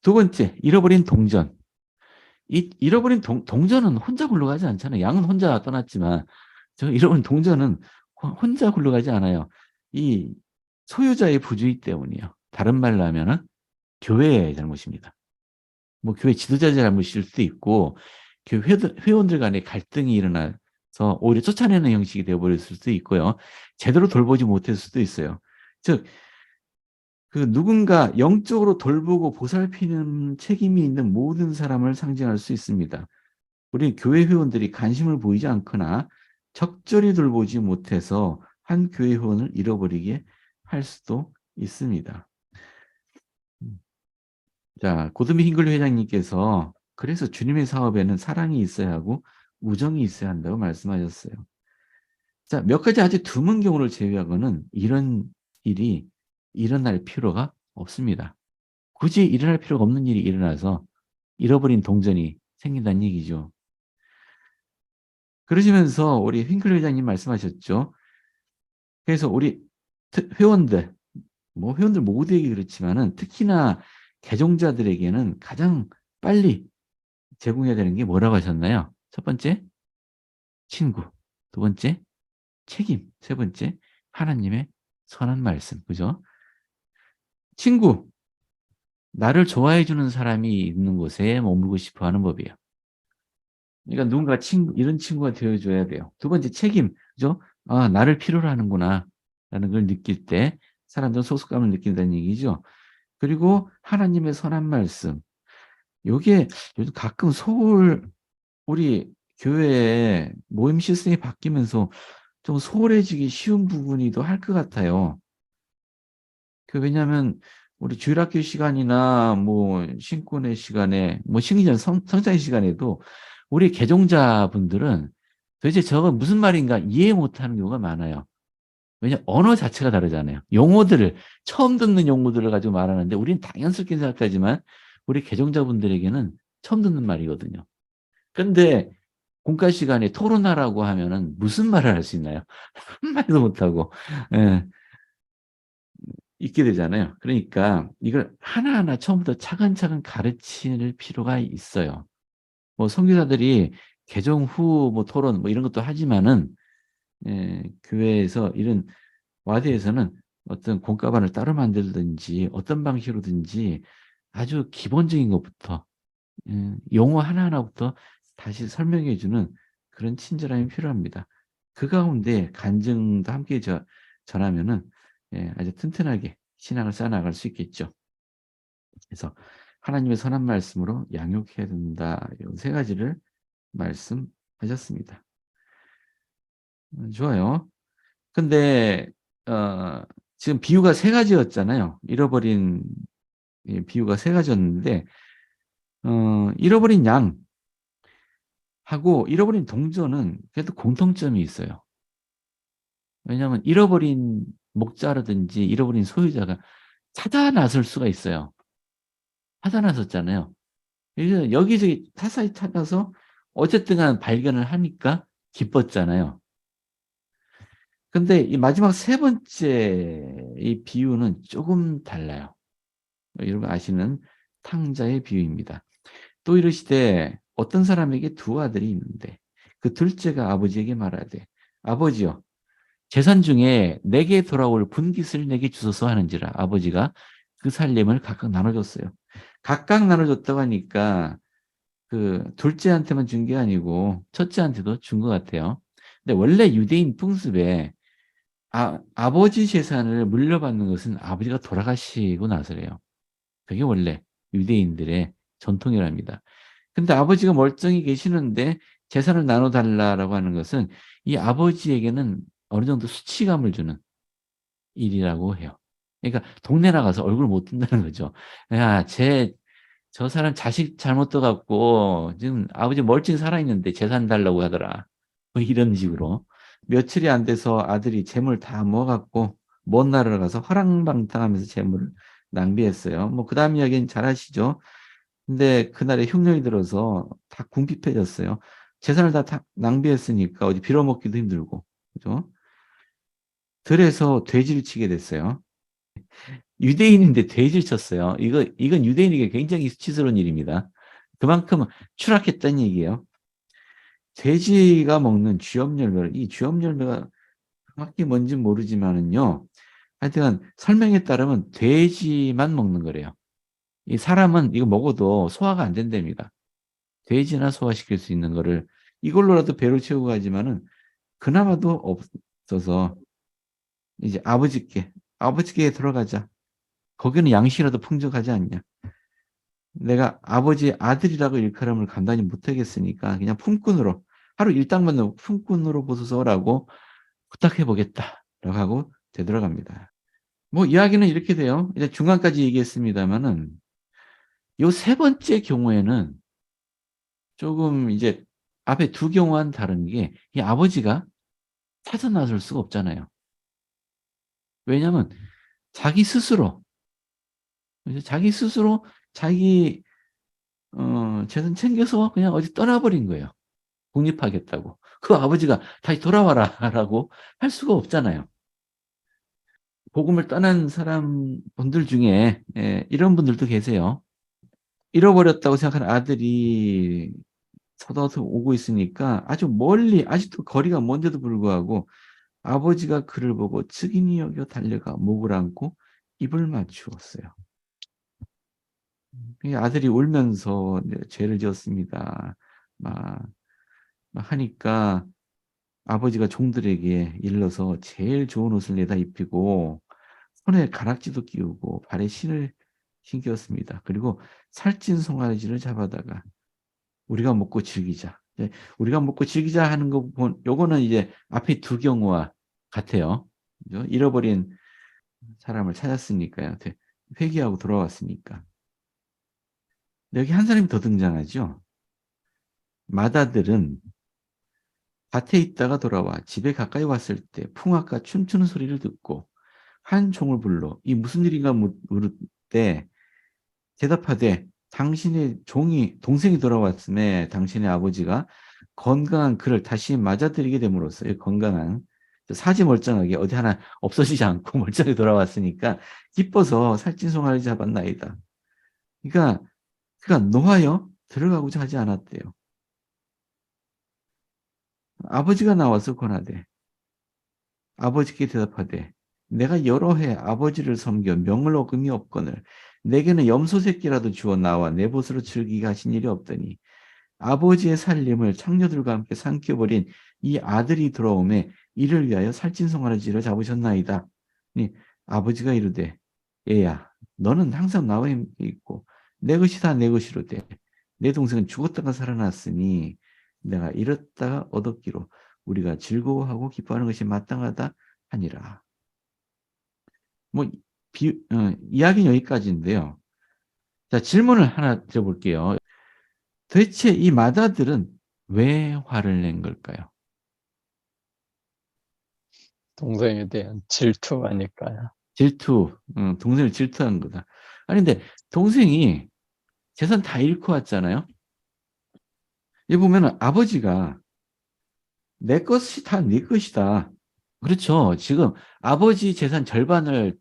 두 번째, 잃어버린 동전. 이 잃어버린 동전은 혼자 굴러가지 않잖아요. 양은 혼자 떠났지만 저 잃어버린 동전은 혼자 굴러가지 않아요. 이 소유자의 부주의 때문이에요. 다른 말로 하면은 교회의 잘못입니다. 뭐 교회 지도자의 잘못일 수도 있고 교회 회원들 간의 갈등이 일어나서 오히려 쫓아내는 형식이 되어버릴 수도 있고요. 제대로 돌보지 못했을 수도 있어요. 즉 그 누군가 영적으로 돌보고 보살피는 책임이 있는 모든 사람을 상징할 수 있습니다. 우리 교회 회원들이 관심을 보이지 않거나 적절히 돌보지 못해서 한 교회 회원을 잃어버리게 할 수도 있습니다. 자, 고드미 힝글 회장님께서 그래서 주님의 사업에는 사랑이 있어야 하고 우정이 있어야 한다고 말씀하셨어요. 자, 몇 가지 아주 드문 경우를 제외하고는 이런 일이 일어날 필요가 없습니다. 굳이 일어날 필요가 없는 일이 일어나서 잃어버린 동전이 생긴다는 얘기죠. 그러시면서 우리 핑클 회장님 말씀하셨죠. 그래서 우리 회원들, 뭐 회원들 모두에게 그렇지만은 특히나 개종자들에게는 가장 빨리 제공해야 되는 게 뭐라고 하셨나요? 첫 번째, 친구. 두 번째, 책임. 세 번째, 하나님의 선한 말씀. 그죠? 친구. 나를 좋아해 주는 사람이 있는 곳에 머물고 싶어 하는 법이에요. 그러니까 누군가 이런 친구가 되어줘야 돼요. 두 번째, 책임. 그죠? 아, 나를 필요로 하는구나. 라는 걸 느낄 때 사람들은 소속감을 느낀다는 얘기죠. 그리고 하나님의 선한 말씀. 요게 요즘 가끔 우리 교회에 모임 시스템이 바뀌면서 좀 소홀해지기 쉬운 부분이도 할 것 같아요. 왜냐하면 우리 주일학교 시간이나 뭐 신권의 시간에 뭐 신기전 성장의 시간에도 우리 개종자분들은 도대체 저거 무슨 말인가 이해 못하는 경우가 많아요. 왜냐 언어 자체가 다르잖아요. 용어들을 처음 듣는 용어들을 가지고 말하는데 우리는 당연스럽게 생각하지만 우리 개종자분들에게는 처음 듣는 말이거든요. 근데 공과 시간에 토론하라고 하면은 무슨 말을 할 수 있나요? 한마디도 못하고 예, 있게 되잖아요. 그러니까 이걸 하나하나 처음부터 차근차근 가르칠 필요가 있어요. 뭐 선교사들이 개종 후 뭐 토론 뭐 이런 것도 하지만은 교회에서 이런 와드에서는 어떤 공과반을 따로 만들든지 어떤 방식으로든지 아주 기본적인 것부터 용어 하나하나부터 다시 설명해 주는 그런 친절함이 필요합니다. 그 가운데 간증도 함께 전하면은 아주 튼튼하게 신앙을 쌓아나갈 수 있겠죠. 그래서 하나님의 선한 말씀으로 양육해야 된다. 이런 세 가지를 말씀하셨습니다. 좋아요. 근데 지금 비유가 세 가지였잖아요. 잃어버린 비유가 세 가지였는데 잃어버린 양하고 잃어버린 동전은 그래도 공통점이 있어요. 왜냐하면 잃어버린 목자라든지 잃어버린 소유자가 찾아 나설 수가 있어요. 찾아 나섰잖아요. 그래서 여기저기 타사히 찾아서 어쨌든 간 발견을 하니까 기뻤잖아요. 근데 이 마지막 세 번째 이 비유는 조금 달라요. 여러분 아시는 탕자의 비유입니다. 또 이르시되 어떤 사람에게 두 아들이 있는데 그 둘째가 아버지에게 말하되 아버지여 재산 중에 내게 돌아올 분깃을 내게 주소서 하는지라 아버지가 그 살림을 각각 나눠줬어요. 각각 나눠줬다고 하니까 그 둘째한테만 준 게 아니고 첫째한테도 준 것 같아요. 근데 원래 유대인 풍습에 아버지 재산을 물려받는 것은 아버지가 돌아가시고 나서래요. 그게 원래 유대인들의 전통이랍니다. 근데 아버지가 멀쩡히 계시는데 재산을 나눠달라고 하는 것은 이 아버지에게는 어느 정도 수치감을 주는 일이라고 해요. 그러니까 동네 나가서 얼굴 못 든다는 거죠. 야, 저 사람 자식 잘못 떠갖고 지금 아버지 멀쩡히 살아있는데 재산 달라고 하더라. 뭐 이런 식으로. 며칠이 안 돼서 아들이 재물 다 모아갖고 먼 나라를 가서 허랑방탕하면서 재물을 낭비했어요. 뭐 그 다음 이야기는 잘 아시죠? 근데 그날에 흉년이 들어서 다 궁핍해졌어요. 재산을 다 낭비했으니까 어디 빌어먹기도 힘들고. 그죠? 들에서 돼지를 치게 됐어요. 유대인인데 돼지를 쳤어요. 이건 유대인에게 굉장히 수치스러운 일입니다. 그만큼 추락했다는 얘기예요. 돼지가 먹는 쥐염열매를, 이 쥐염열매가 정확히 뭔지 모르지만은요. 하여튼 설명에 따르면 돼지만 먹는 거래요. 이 사람은 이거 먹어도 소화가 안 된답니다. 돼지나 소화시킬 수 있는 거를 이걸로라도 배를 채우고 가지만은 그나마도 없어서 이제 아버지께 들어가자. 거기는 양식이라도 풍족하지 않냐. 내가 아버지의 아들이라고 일컬음을 감당이 못하겠으니까 그냥 품꾼으로 하루 일당만 넣고 품꾼으로 보소서라고 부탁해 보겠다라고 하고 되돌아갑니다. 뭐 이야기는 이렇게 돼요. 이제 중간까지 얘기했습니다만은 요 세 번째 경우에는 조금 이제 앞에 두 경우와는 다른 게 이 아버지가 찾아 나설 수가 없잖아요. 왜냐하면 자기 스스로 자기 재산 챙겨서 그냥 어디 떠나버린 거예요. 독립하겠다고. 그 아버지가 다시 돌아와라라고 할 수가 없잖아요. 복음을 떠난 분들 중에 이런 분들도 계세요. 잃어버렸다고 생각하는 아들이 서둘러서 오고 있으니까 아주 멀리 아직도 거리가 먼데도 불구하고 아버지가 그를 보고 측은히 여겨 달려가 목을 안고 입을 맞추었어요. 이 아들이 울면서 죄를 지었습니다. 막 하니까 아버지가 종들에게 일러서 제일 좋은 옷을 내다 입히고 손에 가락지도 끼우고 발에 신을 신겼습니다. 그리고 살찐 송아지를 잡아다가 우리가 먹고 즐기자. 우리가 먹고 즐기자 하는 거 요거는 이제 앞에 두 경우와 같아요. 그죠? 잃어버린 사람을 찾았으니까요. 회개하고 돌아왔으니까. 여기 한 사람이 더 등장하죠. 마다들은 밭에 있다가 돌아와 집에 가까이 왔을 때 풍악과 춤추는 소리를 듣고 한 종을 불러 이 무슨 일인가 물을 때 대답하되 당신의 동생이 돌아왔음에 당신의 아버지가 건강한 그를 다시 맞아들이게 됨으로써 건강한 사지 멀쩡하게 어디 하나 없어지지 않고 멀쩡하게 돌아왔으니까 기뻐서 살찐 송아지 잡았나이다. 그러니까 노하여 들어가고자 하지 않았대요. 아버지가 나와서 권하되 아버지께 대답하되 내가 여러 해 아버지를 섬겨 명을 어금이 없거늘 내게는 염소 새끼라도 주어 나와 내 벗으로 즐기게 하신 일이 없더니 아버지의 살림을 창녀들과 함께 삼켜버린 이 아들이 돌아오매 이를 위하여 살찐 송아지를 잡으셨나이다. 아버지가 이르되 얘야 너는 항상 나와 함께 있고 내 것이 다 내 것이로되 내 동생은 죽었다가 살아났으니 내가 잃었다가 얻었기로 우리가 즐거워하고 기뻐하는 것이 마땅하다 하니라. 이야기는 여기까지인데요. 자, 질문을 하나 드려볼게요. 도대체 이 마다들은 왜 화를 낸 걸까요? 동생에 대한 질투 아닐까요? 질투, 동생을 질투한 거다. 아니, 근데 동생이 재산 다 잃고 왔잖아요. 여기 보면은 아버지가 내 것이 다 네 것이다. 그렇죠. 지금 아버지 재산 절반을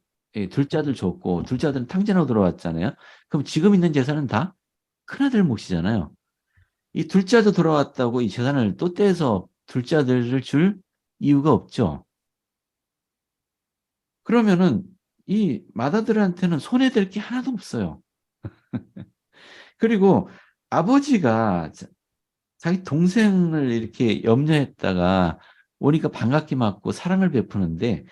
둘째 아들 줬고 둘째 아들은 탕진하고 돌아왔잖아요. 그럼 지금 있는 재산은 다 큰아들 몫이잖아요. 이 둘째 아들 돌아왔다고 이 재산을 또 떼서 둘째 아들을 줄 이유가 없죠. 그러면은 이 맏아들한테는 손해될 게 하나도 없어요. 그리고 아버지가 자기 동생을 이렇게 염려했다가 오니까 반갑게 맞고 사랑을 베푸는데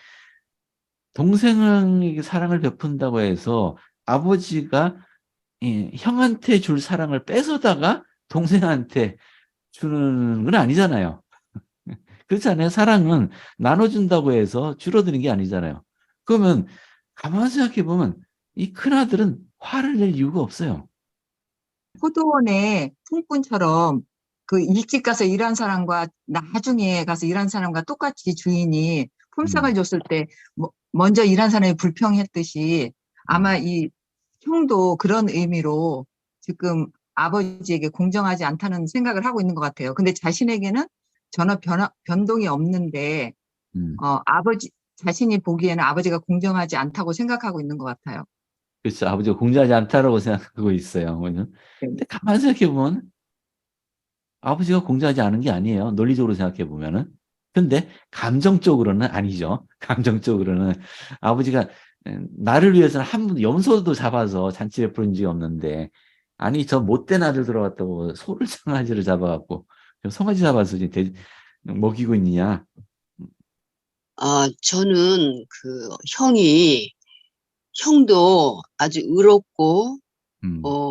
동생에게 사랑을 베푼다고 해서 아버지가 형한테 줄 사랑을 뺏어다가 동생한테 주는 건 아니잖아요. 그렇지 않아요? 사랑은 나눠준다고 해서 줄어드는 게 아니잖아요. 그러면 가만히 생각해 보면 이 큰아들은 화를 낼 이유가 없어요. 포도원의 풍꾼처럼 그 일찍 가서 일한 사람과 나중에 가서 일한 사람과 똑같이 주인이 품삯을 줬을 때 먼저 일한 사람이 불평했듯이 아마 이 형도 그런 의미로 지금 아버지에게 공정하지 않다는 생각을 하고 있는 것 같아요. 근데 자신에게는 전혀 변동이 없는데 아버지 자신이 보기에는 아버지가 공정하지 않다고 생각하고 있는 것 같아요. 그렇죠. 아버지가 공정하지 않다라고 생각하고 있어요. 근데 가만히 생각해 보면 아버지가 공정하지 않은 게 아니에요. 논리적으로 생각해 보면은. 근데 감정적으로는 아니죠. 감정적으로는 아버지가 나를 위해서는 한 번도 염소도 잡아서 잔치 베푸는 적이 없는데 아니 저 못된 아들 들어왔다고 소를 송아지를 잡아갖고 송아지 잡아서 이제 먹이고 있느냐. 저는 그 형도 아주 의롭고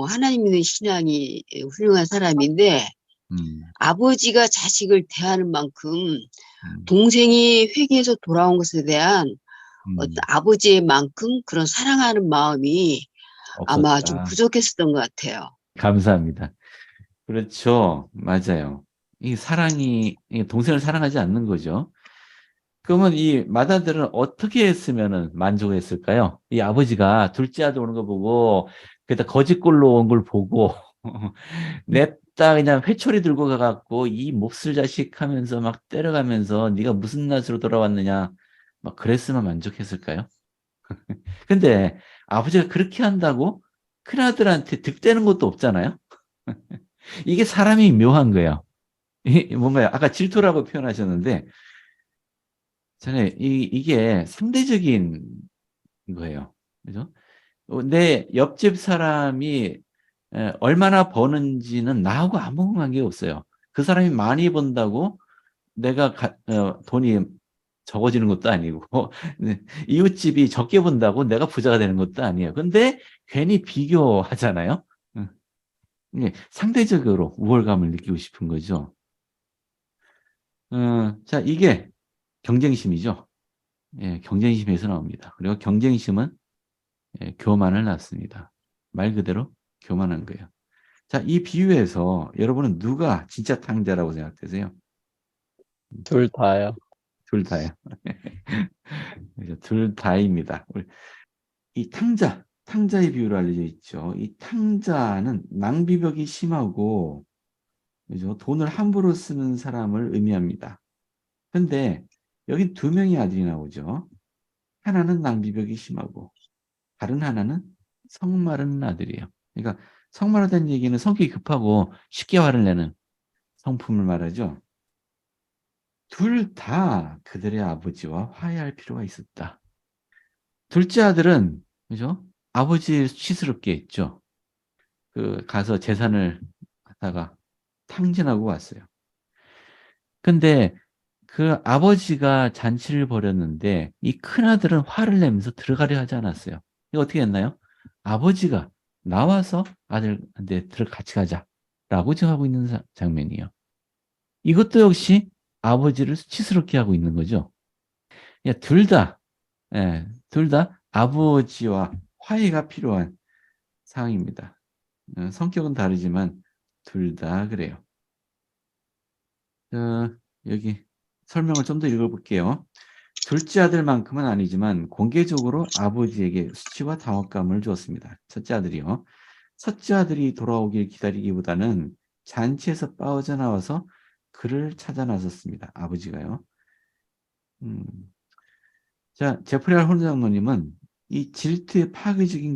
하나님 믿는 신앙이 훌륭한 사람인데 아버지가 자식을 대하는 만큼 동생이 회개해서 돌아온 것에 대한 어떤 아버지의 만큼 그런 사랑하는 마음이 없었다. 아마 좀 부족했었던 것 같아요. 감사합니다. 그렇죠. 맞아요. 이 사랑이 동생을 사랑하지 않는 거죠. 그러면 이 맏아들은 어떻게 했으면은 만족했을까요? 이 아버지가 둘째 아들 오는 거 보고 그다 거짓골로 온 걸 보고 냅다 그냥 회초리 들고 가갖고 이 몹쓸 자식 하면서 막 때려가면서 네가 무슨 낯으로 돌아왔느냐 막 그랬으면 만족했을까요? 근데 아버지가 그렇게 한다고 큰아들한테 득대는 것도 없잖아요. 이게 사람이 묘한 거예요. 뭔가요? 아까 질투라고 표현하셨는데 저는 이게 상대적인 거예요. 그죠? 내 옆집 사람이 얼마나 버는지는 나하고 아무 관계가 없어요. 그 사람이 많이 번다고 내가 돈이 적어지는 것도 아니고 네, 이웃집이 적게 번다고 내가 부자가 되는 것도 아니에요. 근데 괜히 비교하잖아요. 상대적으로 우월감을 느끼고 싶은 거죠. 자, 이게 경쟁심이죠. 예, 경쟁심에서 나옵니다. 그리고 경쟁심은 교만을 낳습니다. 말 그대로 교만한 거예요. 자, 이 비유에서 여러분은 누가 진짜 탕자라고 생각되세요? 둘 다요. 둘 다요. 둘 다입니다. 이 탕자의 비유로 알려져 있죠. 이 탕자는 낭비벽이 심하고 그죠? 돈을 함부로 쓰는 사람을 의미합니다. 근데 여기 두 명의 아들이 나오죠. 하나는 낭비벽이 심하고 다른 하나는 성마른 아들이에요. 그러니까 성마르다는 얘기는 성격이 급하고 쉽게 화를 내는 성품을 말하죠. 둘 다 그들의 아버지와 화해할 필요가 있었다. 둘째 아들은 그죠? 아버지 수치스럽게 했죠. 가서 재산을 갖다가 탕진하고 왔어요. 근데 그 아버지가 잔치를 벌였는데 이 큰아들은 화를 내면서 들어가려 하지 않았어요. 이거 어떻게 했나요? 아버지가 나와서 아들한테 같이 가자라고 지금 하고 있는 장면이에요. 이것도 역시 아버지를 수치스럽게 하고 있는 거죠. 둘 다, 둘 다 아버지와 화해가 필요한 상황입니다. 성격은 다르지만 둘 다 그래요. 여기 설명을 좀 더 읽어볼게요. 둘째 아들만큼은 아니지만 공개적으로 아버지에게 수치와 당혹감을 주었습니다. 첫째 아들이요. 첫째 아들이 돌아오길 기다리기보다는 잔치에서 빠져나와서 그를 찾아 나섰습니다. 아버지가요. 자, 제프리 알 홀 장로님은 이 질투의 파괴적인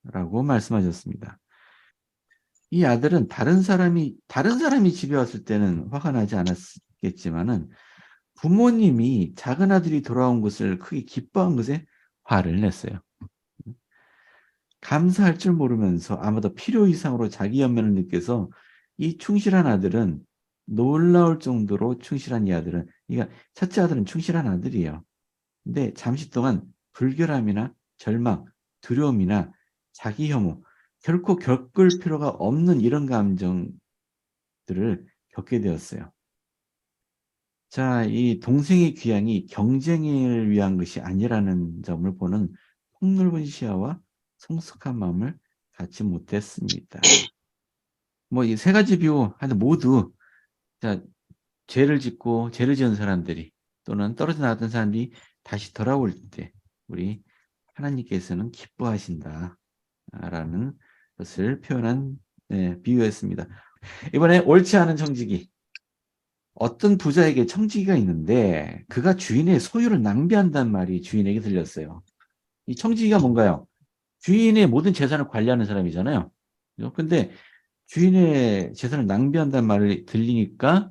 결과라고 말씀하셨습니다. 이 아들은 다른 사람이 집에 왔을 때는 화가 나지 않았겠지만은 부모님이 작은 아들이 돌아온 것을 크게 기뻐한 것에 화를 냈어요. 감사할 줄 모르면서 아마도 필요 이상으로 자기 연민을 느껴서 이 충실한 아들은 놀라울 정도로 충실한 이 아들은 그러니까 첫째 아들은 충실한 아들이에요. 근데 잠시 동안 불결함이나 절망, 두려움이나 자기 혐오 결코 겪을 필요가 없는 이런 감정들을 겪게 되었어요. 자, 이 동생의 귀향이 경쟁을 위한 것이 아니라는 점을 보는 폭넓은 시야와 성숙한 마음을 갖지 못했습니다. 뭐 이 세 가지 비유 하여튼 모두 자, 죄를 지은 사람들이 또는 떨어져 나갔던 사람들이 다시 돌아올 때 우리 하나님께서는 기뻐하신다라는 것을 표현한 비유였습니다. 이번에 옳지 않은 청지기. 어떤 부자에게 청지기가 있는데 그가 주인의 소유를 낭비한다는 말이 주인에게 들렸어요. 이 청지기가 뭔가요? 주인의 모든 재산을 관리하는 사람이잖아요. 근데 주인의 재산을 낭비한다는 말을 들리니까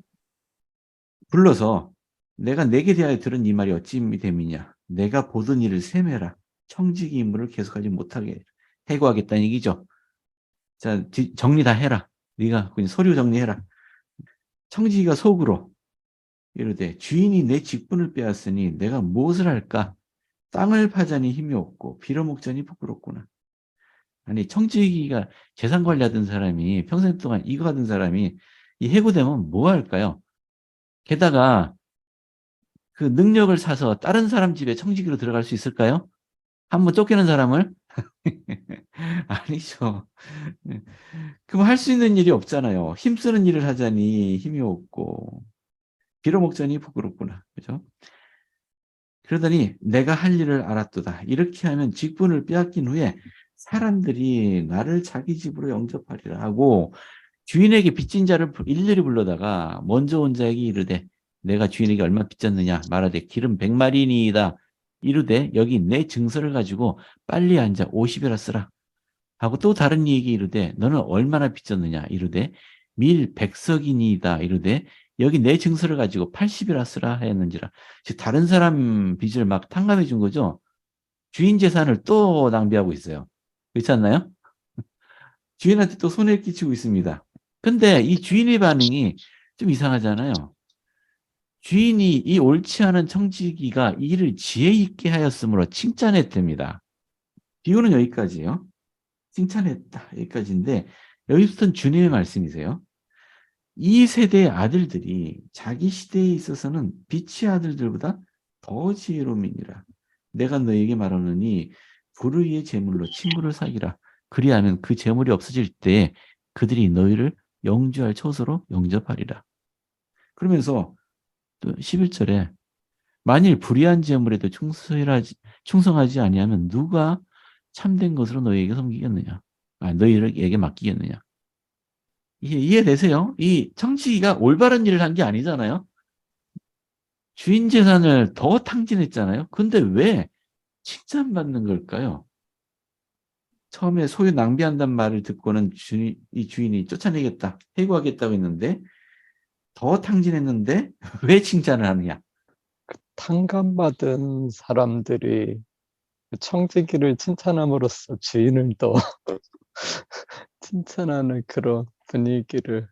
불러서 내가 내게 대하여 들은 이 말이 어찌 됨이냐. 내가 보던 일을 세매라. 청지기 임무를 계속하지 못하게 해고하겠다는 얘기죠. 자, 정리 다 해라. 네가 그냥 서류 정리해라. 청지기가 속으로 이르되 주인이 내 직분을 빼앗으니 내가 무엇을 할까? 땅을 파자니 힘이 없고 빌어먹자니 부끄럽구나. 아니 청지기가 재산 관리하던 사람이 평생 동안 이거 하던 사람이 이 해고되면 뭐 할까요? 게다가 그 능력을 사서 다른 사람 집에 청지기로 들어갈 수 있을까요? 한번 쫓기는 사람을 아니죠. 예. 그럼 할 수 있는 일이 없잖아요. 힘쓰는 일을 하자니 힘이 없고 빌어먹자니 부끄럽구나. 그죠? 그러더니 내가 할 일을 알았도다. 이렇게 하면 직분을 빼앗긴 후에 사람들이 나를 자기 집으로 영접하리라 하고 주인에게 빚진 자를 일일이 불러다가 먼저 온 자에게 이르되 내가 주인에게 얼마 빚졌느냐 말하되 기름 100마리니이다. 이르되 여기 내 증서를 가지고 빨리 앉아 50이라 쓰라. 하고 또 다른 이에게 이르되 너는 얼마나 빚졌느냐 이르되 밀 100석이니이다. 이르되 여기 내 증서를 가지고 80이라 쓰라 하였는지라. 즉 다른 사람 빚을 막 탕감해 준 거죠. 주인 재산을 또 낭비하고 있어요. 그렇지 않나요? 주인한테 또 손해를 끼치고 있습니다. 근데 이 주인의 반응이 좀 이상하잖아요. 주인이 이 옳지 않은 청지기가 이를 지혜 있게 하였으므로 칭찬했답니다. 비유는 여기까지예요. 칭찬했다. 여기까지인데 여기부터는 주님의 말씀이세요. 이 세대의 아들들이 자기 시대에 있어서는 빛의 아들들보다 더 지혜로움이니라. 내가 너에게 말하노니 불의의 제물로 친구를 사귀라. 그리하면 그 제물이 없어질 때 그들이 너희를 영주할 처소로 영접하리라. 그러면서 또 11절에 만일 불의한 제물에도 충성하지 아니하면 누가 참된 것으로 너희에게 섬기겠느냐? 너희에게 맡기겠느냐? 이해되세요? 이 청지기가 올바른 일을 한 게 아니잖아요. 주인 재산을 더 탕진했잖아요. 근데 왜 칭찬받는 걸까요? 처음에 소유 낭비한단 말을 듣고는 이 주인이 쫓아내겠다, 해고하겠다고 했는데 더 탕진했는데 왜 칭찬을 하느냐? 탕감받은 사람들이 그 청지기를 칭찬함으로써 주인을 더 칭찬하는 그런 분위기를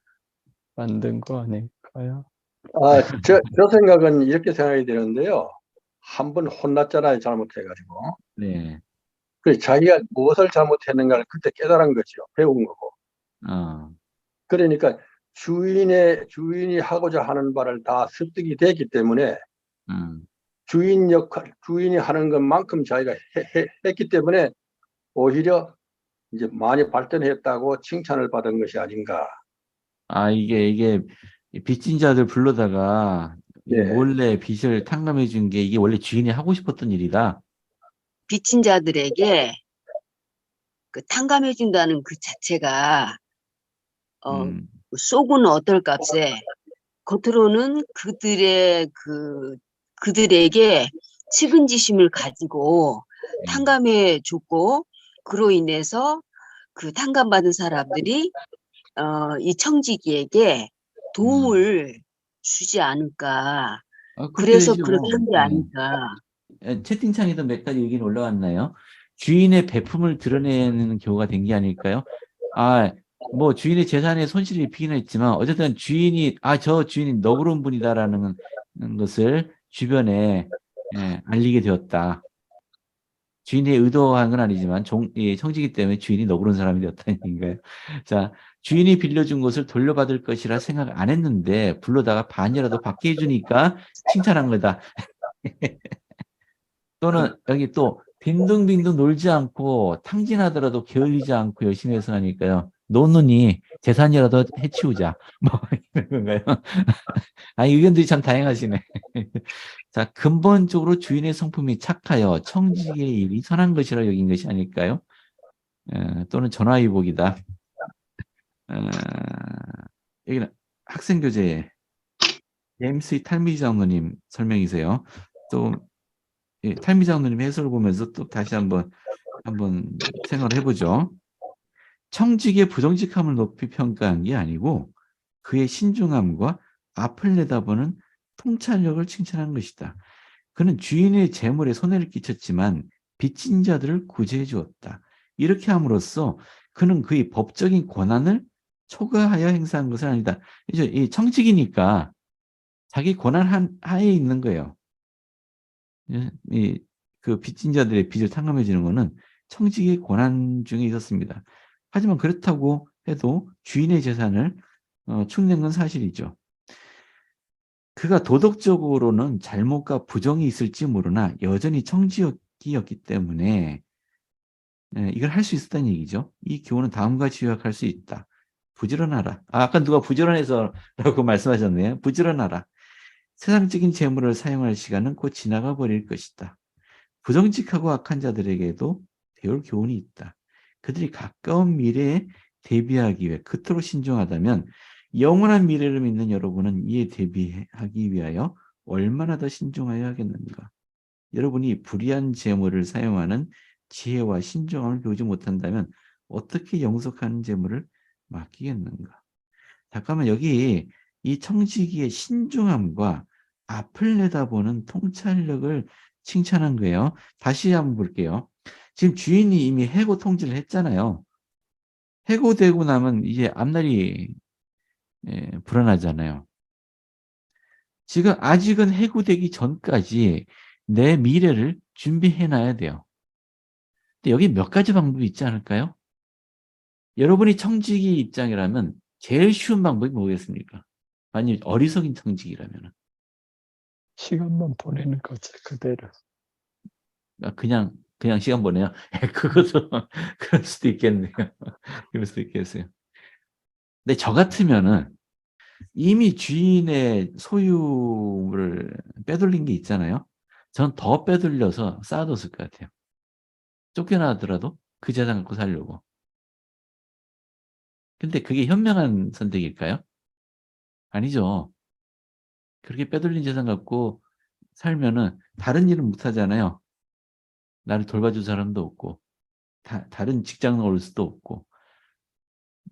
만든 거 아닐까요? 저 생각은 이렇게 생각이 되는데요. 한 번 혼났잖아요, 잘못해가지고. 네. 그래서 자기가 무엇을 잘못했는가를 그때 깨달은 거죠. 배운 거고. 어, 그러니까 주인이 하고자 하는 바를 다 습득이 됐기 때문에 주인이 하는 것만큼 자기가 했기 때문에 오히려 이제 많이 발전했다고 칭찬을 받은 것이 아닌가. 이게 빚진 자들 불러다가 네. 몰래 빚을 탕감해 준 게 이게 원래 주인이 하고 싶었던 일이다. 빚진 자들에게 그 탕감해 준다는 그 자체가 음, 쏘고는 어떨 값에 겉으로는 그들에게 측은지심을 가지고 탕감해 줬고 그로 인해서 그 탕감받은 사람들이 이 청지기에게 도움을 주지 않을까. 그렇게 그래서 되죠. 그렇게 한 게 아닐까. 채팅창에도 몇 가지 의견 올라왔나요? 주인의 베품을 드러내는 경우가 된 게 아닐까요? 뭐 주인의 재산에 손실이 있긴 했지만 어쨌든 저 주인이 너그러운 분이다라는 것을 주변에 알리게 되었다. 주인이 의도한 건 아니지만 청지기 때문에 주인이 너그러운 사람이 되었다는 얘기인가요? 자, 주인이 빌려준 것을 돌려받을 것이라 생각 안 했는데 불러다가 반이라도 받게 해주니까 칭찬한 거다. 또는 여기 또 빈둥빈둥 놀지 않고 탕진하더라도 게을리지 않고 열심히 해서 하니까요. 노느니 재산이라도 해치우자. 뭐 이런 건가요? 의견들이 참 다양하시네. 자, 근본적으로 주인의 성품이 착하여 청지기의 일이 선한 것이라 여긴 것이 아닐까요? 또는 전화위복이다. 여기는 학생교재 제임스 탈미 장로님 설명이세요. 또 탈미 장로님 해설을 보면서 또 다시 한번 생각을 해보죠. 청지기의 부정직함을 높이 평가한 게 아니고 그의 신중함과 앞을 내다보는 통찰력을 칭찬한 것이다. 그는 주인의 재물에 손해를 끼쳤지만 빚진 자들을 구제해 주었다. 이렇게 함으로써 그는 그의 법적인 권한을 초과하여 행사한 것은 아니다. 이제 이 청지기니까 자기 권한 하에 있는 거예요. 그 빚진 자들의 빚을 탕감해 주는 것은 청지기의 권한 중에 있었습니다. 하지만 그렇다고 해도 주인의 재산을 축낸 건 사실이죠. 그가 도덕적으로는 잘못과 부정이 있을지 모르나 여전히 청지기였기 때문에 이걸 할 수 있었다는 얘기죠. 이 교훈은 다음과 같이 요약할 수 있다. 부지런하라. 아까 누가 부지런해서라고 말씀하셨네요. 부지런하라. 세상적인 재물을 사용할 시간은 곧 지나가 버릴 것이다. 부정직하고 악한 자들에게도 배울 교훈이 있다. 그들이 가까운 미래에 대비하기 위해 그토록 신중하다면 영원한 미래를 믿는 여러분은 이에 대비하기 위하여 얼마나 더 신중하여야 하겠는가. 여러분이 불의한 재물을 사용하는 지혜와 신중함을 배우지 못한다면 어떻게 영속하는 재물을 맡기겠는가. 잠깐만, 여기 이 청지기의 신중함과 앞을 내다보는 통찰력을 칭찬한 거예요. 다시 한번 볼게요. 지금 주인이 이미 해고 통지를 했잖아요. 해고되고 나면 이제 앞날이 불안하잖아요. 지금 아직은 해고되기 전까지 내 미래를 준비해놔야 돼요. 근데 여기 몇 가지 방법이 있지 않을까요? 여러분이 청지기 입장이라면 제일 쉬운 방법이 뭐겠습니까? 아니, 어리석인 청지기라면. 시간만 보내는 거지, 그대로. 그냥 시간 보내요. 그것도 그럴 수도 있겠네요. 그럴 수도 있겠어요. 근데 저 같으면은 이미 주인의 소유를 빼돌린 게 있잖아요. 전 더 빼돌려서 쌓아뒀을 것 같아요. 쫓겨나더라도 그 재산 갖고 살려고. 근데 그게 현명한 선택일까요? 아니죠. 그렇게 빼돌린 재산 갖고 살면은 다른 일은 못 하잖아요. 나를 돌봐줄 사람도 없고, 다른 직장을 올 수도 없고,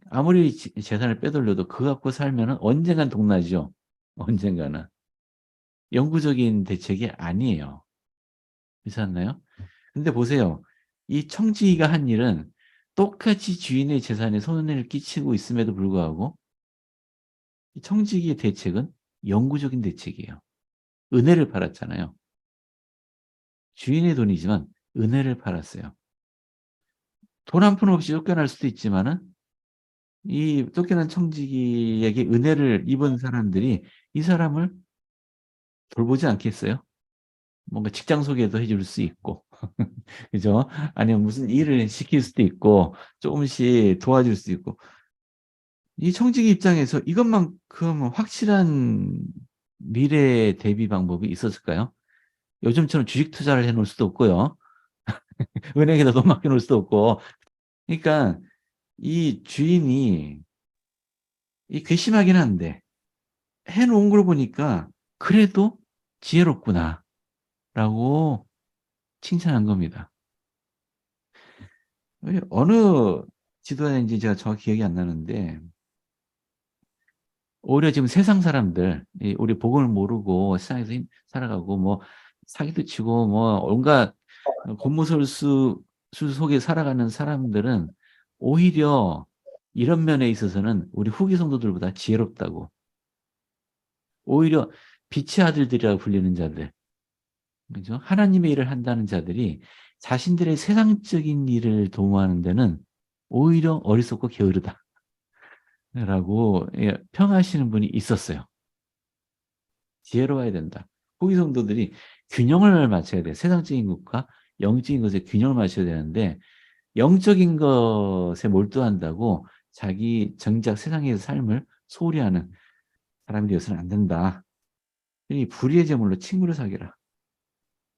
아무리 재산을 빼돌려도 그거 갖고 살면은 언젠간 동나죠. 언젠가는. 영구적인 대책이 아니에요. 그렇지 않나요? 근데 보세요. 이 청지기가 한 일은 똑같이 주인의 재산에 손해를 끼치고 있음에도 불구하고 이 청지기의 대책은 영구적인 대책이에요. 은혜를 팔았잖아요. 주인의 돈이지만 은혜를 팔았어요. 돈 한 푼 없이 쫓겨날 수도 있지만은 이 쫓겨난 청지기에게 은혜를 입은 사람들이 이 사람을 돌보지 않겠어요? 뭔가 직장 소개도 해줄 수 있고, 그죠? 아니면 무슨 일을 시킬 수도 있고, 조금씩 도와줄 수 있고. 이 청지기 입장에서 이것만큼 확실한 미래 대비 방법이 있었을까요? 요즘처럼 주식 투자를 해놓을 수도 없고요. 은행에다 돈 맡겨놓을 수도 없고. 그러니까 이 주인이 이 괘씸하긴 한데 해놓은 걸 보니까 그래도 지혜롭구나 라고 칭찬한 겁니다. 어느 지도자인지 제가 정확히 기억이 안 나는데 오히려 지금 세상 사람들, 우리 복음을 모르고 세상에서 살아가고 뭐 사기도 치고 뭐 온갖 곤모설수 속에 살아가는 사람들은 오히려 이런 면에 있어서는 우리 후기 성도들보다 지혜롭다고. 오히려 빛의 아들들이라고 불리는 자들, 그죠? 하나님의 일을 한다는 자들이 자신들의 세상적인 일을 도모하는 데는 오히려 어리석고 게으르다 라고 평하시는 분이 있었어요. 지혜로워야 된다. 후기 성도들이 균형을 맞춰야 돼. 세상적인 것과 영적인 것에 균형을 맞춰야 되는데 영적인 것에 몰두한다고 자기 정작 세상에서 삶을 소홀히 하는 사람이 되어서는 안 된다. 이 불의의 제물로 친구를 사귀라.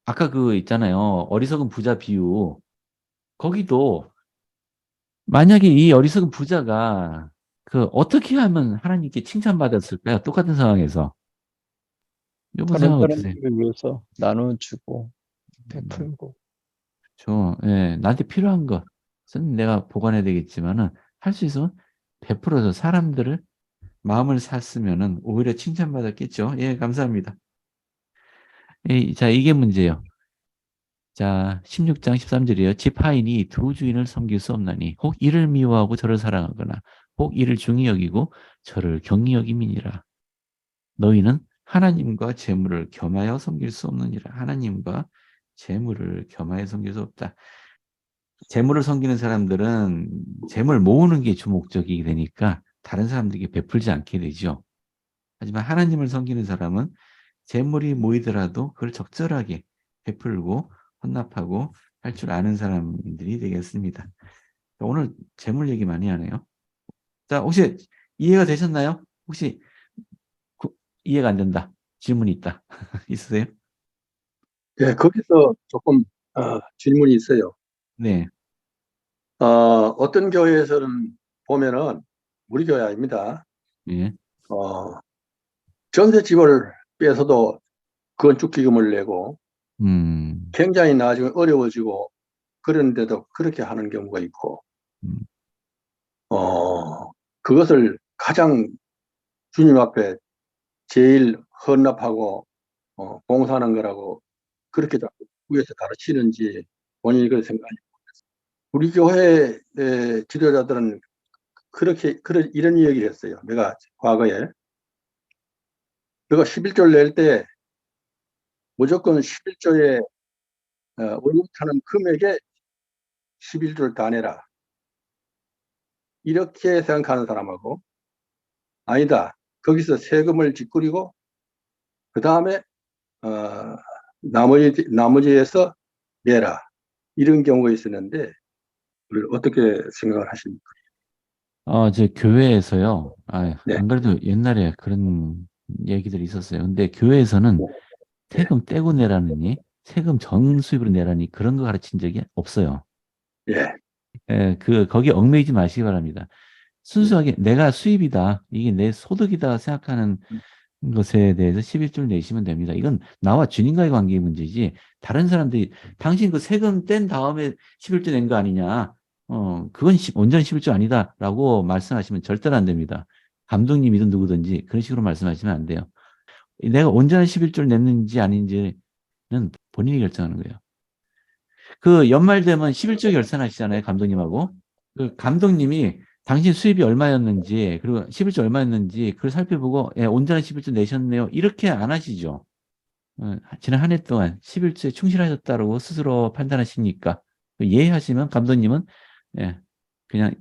아까 그 있잖아요. 어리석은 부자 비유. 거기도 만약에 이 어리석은 부자가 어떻게 하면 하나님께 칭찬받았을까요? 똑같은 상황에서. 여러분 다른 생각 어떠세요? 사람들을 위해서 나눠주고, 베풀고. 예, 나한테 필요한 것은 내가 보관해야 되겠지만은 할 수 있으면 베풀어서 사람들을 마음을 샀으면은 오히려 칭찬받았겠죠. 예, 감사합니다. 자, 이게 문제예요. 자, 16장 13절이에요. 집 하인이 두 주인을 섬길 수 없나니 혹 이를 미워하고 저를 사랑하거나 혹 이를 중히 여기고 저를 경히 여김이니라. 너희는 하나님과 재물을 겸하여 섬길 수 없느니라. 하나님과 재물을 겸하여 섬길 수 없다. 재물을 섬기는 사람들은 재물 모으는 게 주 목적이 되니까 다른 사람들에게 베풀지 않게 되죠. 하지만 하나님을 섬기는 사람은 재물이 모이더라도 그걸 적절하게 베풀고 헌납하고 할 줄 아는 사람들이 되겠습니다. 오늘 재물 얘기 많이 하네요. 자, 혹시 이해가 되셨나요? 혹시 이해가 안 된다. 질문이 있다. 있으세요? 예, 거기서 조금 질문이 있어요. 네. 어떤 교회에서는 보면은 우리 교회 아닙니다. 예. 전셋집을 빼서도 건축기금을 내고 음. 굉장히 나중에 어려워지고 그런데도 그렇게 하는 경우가 있고 음. 그것을 가장 주님 앞에 제일 헌납하고 봉사하는 거라고 그렇게 자꾸 위에서 가르치는지 본인이 그렇게 생각하니 우리 교회 지도자들은 이런 이야기를 했어요. 내가 과거에 내가 11조를 낼 때 무조건 11조에 월급 타는 금액에 11조를 다 내라. 이렇게 생각하는 사람하고 아니다. 거기서 세금을 짓꾸리고 그 다음에 나머지에서 내라. 이런 경우가 있었는데 어떻게 생각을 하십니까? 저 교회에서요. 네. 안 그래도 옛날에 그런 얘기들이 있었어요. 근데 교회에서는 세금 떼고 내라느니, 세금 전 수입으로 내라니 그런 거 가르친 적이 없어요. 예. 거기 얽매이지 마시기 바랍니다. 순수하게 내가 수입이다, 이게 내 소득이다 생각하는 것에 대해서 11조를 내시면 됩니다. 이건 나와 주님과의 관계의 문제지, 다른 사람들이, 당신 그 세금 뗀 다음에 11조 낸 거 아니냐, 그건 온전히 11조 아니다라고 말씀하시면 절대로 안 됩니다. 감독님이든 누구든지 그런 식으로 말씀하시면 안 돼요. 내가 온전한 11조를 냈는지 아닌지는 본인이 결정하는 거예요. 그 연말 되면 11조 결산하시잖아요, 감독님하고. 그 감독님이 당신 수입이 얼마였는지, 그리고 11조 얼마였는지 그걸 살펴보고, 예, 온전한 11조 내셨네요, 이렇게 안 하시죠. 지난 한 해 동안 11조에 충실하셨다고 스스로 판단하시니까 예하시면 감독님은, 예, 그냥,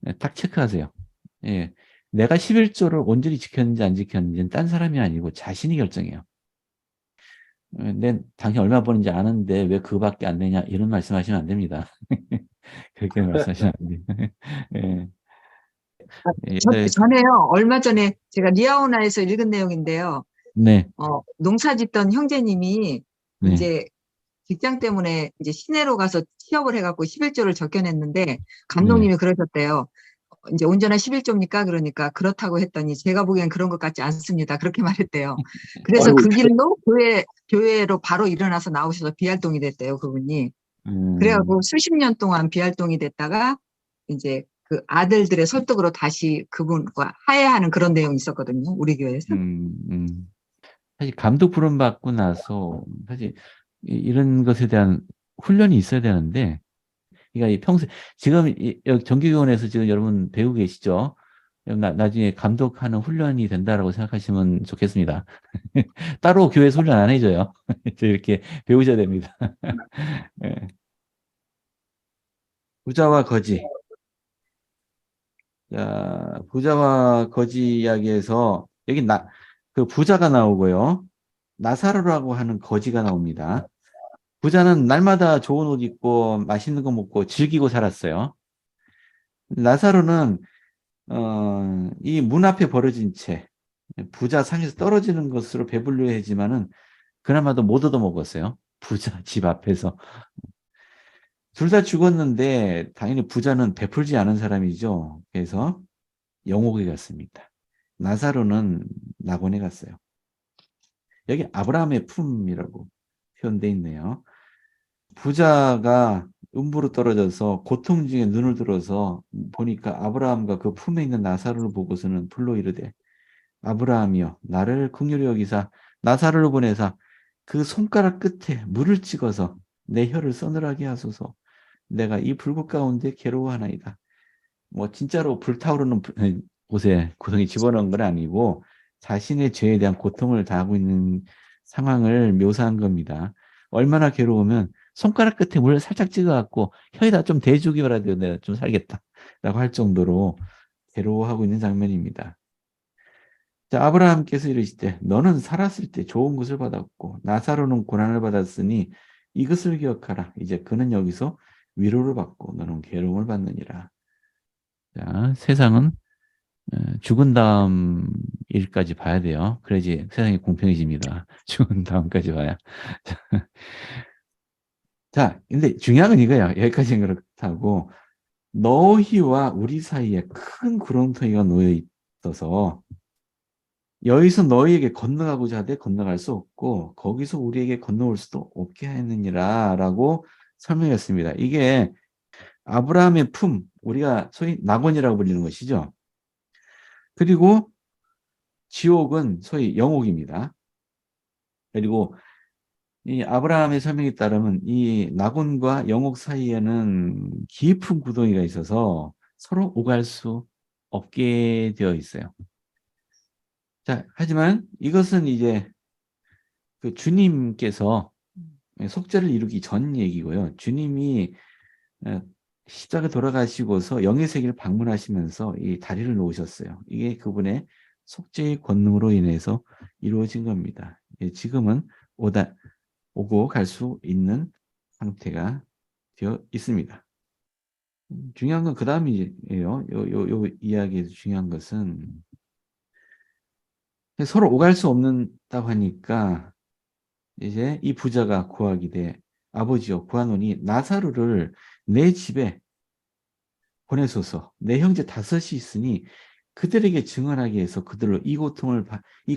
예, 딱 체크하세요. 예, 내가 11조를 온전히 지켰는지 안 지켰는지는 딴 사람이 아니고 자신이 결정해요. 당신 얼마 버는지 아는데 왜 그거밖에 안 되냐, 이런 말씀하시면 안 됩니다. 그렇게 말씀하시면 안 돼요. 예. 전에요. 얼마 전에 제가 리아오나에서 읽은 내용인데요. 네. 농사 짓던 형제님이 네. 이제 직장 때문에 이제 시내로 가서 취업을 해갖고 11조를 적겨냈는데 감독님이 그러셨대요. 이제 온전한 11조입니까? 그러니까 그렇다고 했더니 제가 보기엔 그런 것 같지 않습니다. 그렇게 말했대요. 그래서 아이고, 그 길로 교회로 바로 일어나서 나오셔서 비활동이 됐대요, 그분이. 그래갖고 수십 년 동안 비활동이 됐다가 이제 그 아들들의 설득으로 다시 그분과 화해하는 그런 내용이 있었거든요, 우리 교회에서. 사실 감독 부름 받고 나서 사실 이런 것에 대한 훈련이 있어야 되는데, 그러니까 평소에 지금 여기 정규교원에서 지금 여러분 배우고 계시죠? 나중에 감독하는 훈련이 된다라고 생각하시면 좋겠습니다. 따로 교회에서 훈련 안 해줘요. 이렇게 배우셔야 됩니다. 예. 부자와 거지. 자, 부자와 거지 이야기에서 여기 그 부자가 나오고요. 나사로라고 하는 거지가 나옵니다. 부자는 날마다 좋은 옷 입고 맛있는 거 먹고 즐기고 살았어요. 나사로는 이 문 앞에 버려진 채 부자 상에서 떨어지는 것으로 배불려 하지만은 그나마도 못 얻어먹었어요. 부자 집 앞에서. 둘 다 죽었는데 당연히 부자는 베풀지 않은 사람이죠. 그래서 영옥에 갔습니다. 나사로는 낙원에 갔어요. 여기 아브라함의 품이라고 표현되어 있네요. 부자가 음부로 떨어져서 고통 중에 눈을 들어서 보니까 아브라함과 그 품에 있는 나사로를 보고서는 불로 이르되, 아브라함이여 나를 긍휼히 여기사 나사로를 보내사 그 손가락 끝에 물을 찍어서 내 혀를 서늘하게 하소서. 내가 이 불꽃 가운데 괴로워하나이다. 뭐 진짜로 불타오르는 곳에 고통이 집어넣은 건 아니고 자신의 죄에 대한 고통을 당하고 있는 상황을 묘사한 겁니다. 얼마나 괴로우면 손가락 끝에 물을 살짝 찍어갖고 혀에다 좀 대주기라도 내가 좀 살겠다라고 할 정도로 괴로워하고 있는 장면입니다. 자, 아브라함께서 이르시되 너는 살았을 때 좋은 것을 받았고 나사로는 고난을 받았으니 이것을 기억하라. 이제 그는 여기서 위로를 받고 너는 괴로움을 받느니라. 자, 세상은 죽은 다음 일까지 봐야 돼요. 그래야지 세상이 공평해집니다. 죽은 다음까지 봐야. 자, 근데 중요한 건 이거야. 여기까지는 그렇다고 너희와 우리 사이에 큰 구렁텅이가 놓여 있어서 여기서 너희에게 건너가고자 하되 건너갈 수 없고 거기서 우리에게 건너올 수도 없게 하였느니라 라고 설명했습니다. 이게 아브라함의 품, 우리가 소위 낙원이라고 불리는 것이죠. 그리고 지옥은 소위 영옥입니다. 그리고 이 아브라함의 설명에 따르면 이 낙원과 영옥 사이에는 깊은 구덩이가 있어서 서로 오갈 수 없게 되어 있어요. 자, 하지만 이것은 이제 그 주님께서 속죄를 이루기 전 얘기고요. 주님이 십자가 돌아가시고서 영의 세계를 방문하시면서 이 다리를 놓으셨어요. 이게 그분의 속죄의 권능으로 인해서 이루어진 겁니다. 지금은 오고 갈 수 있는 상태가 되어 있습니다. 중요한 건 그 다음이에요. 요 이야기에서 중요한 것은 서로 오갈 수 없다고 하니까 이제 이 부자가 구하기대 아버지여 구하노니 나사로를 내 집에 보내소서. 내 형제 5이 있으니 그들에게 증언하게 해서 그들로 이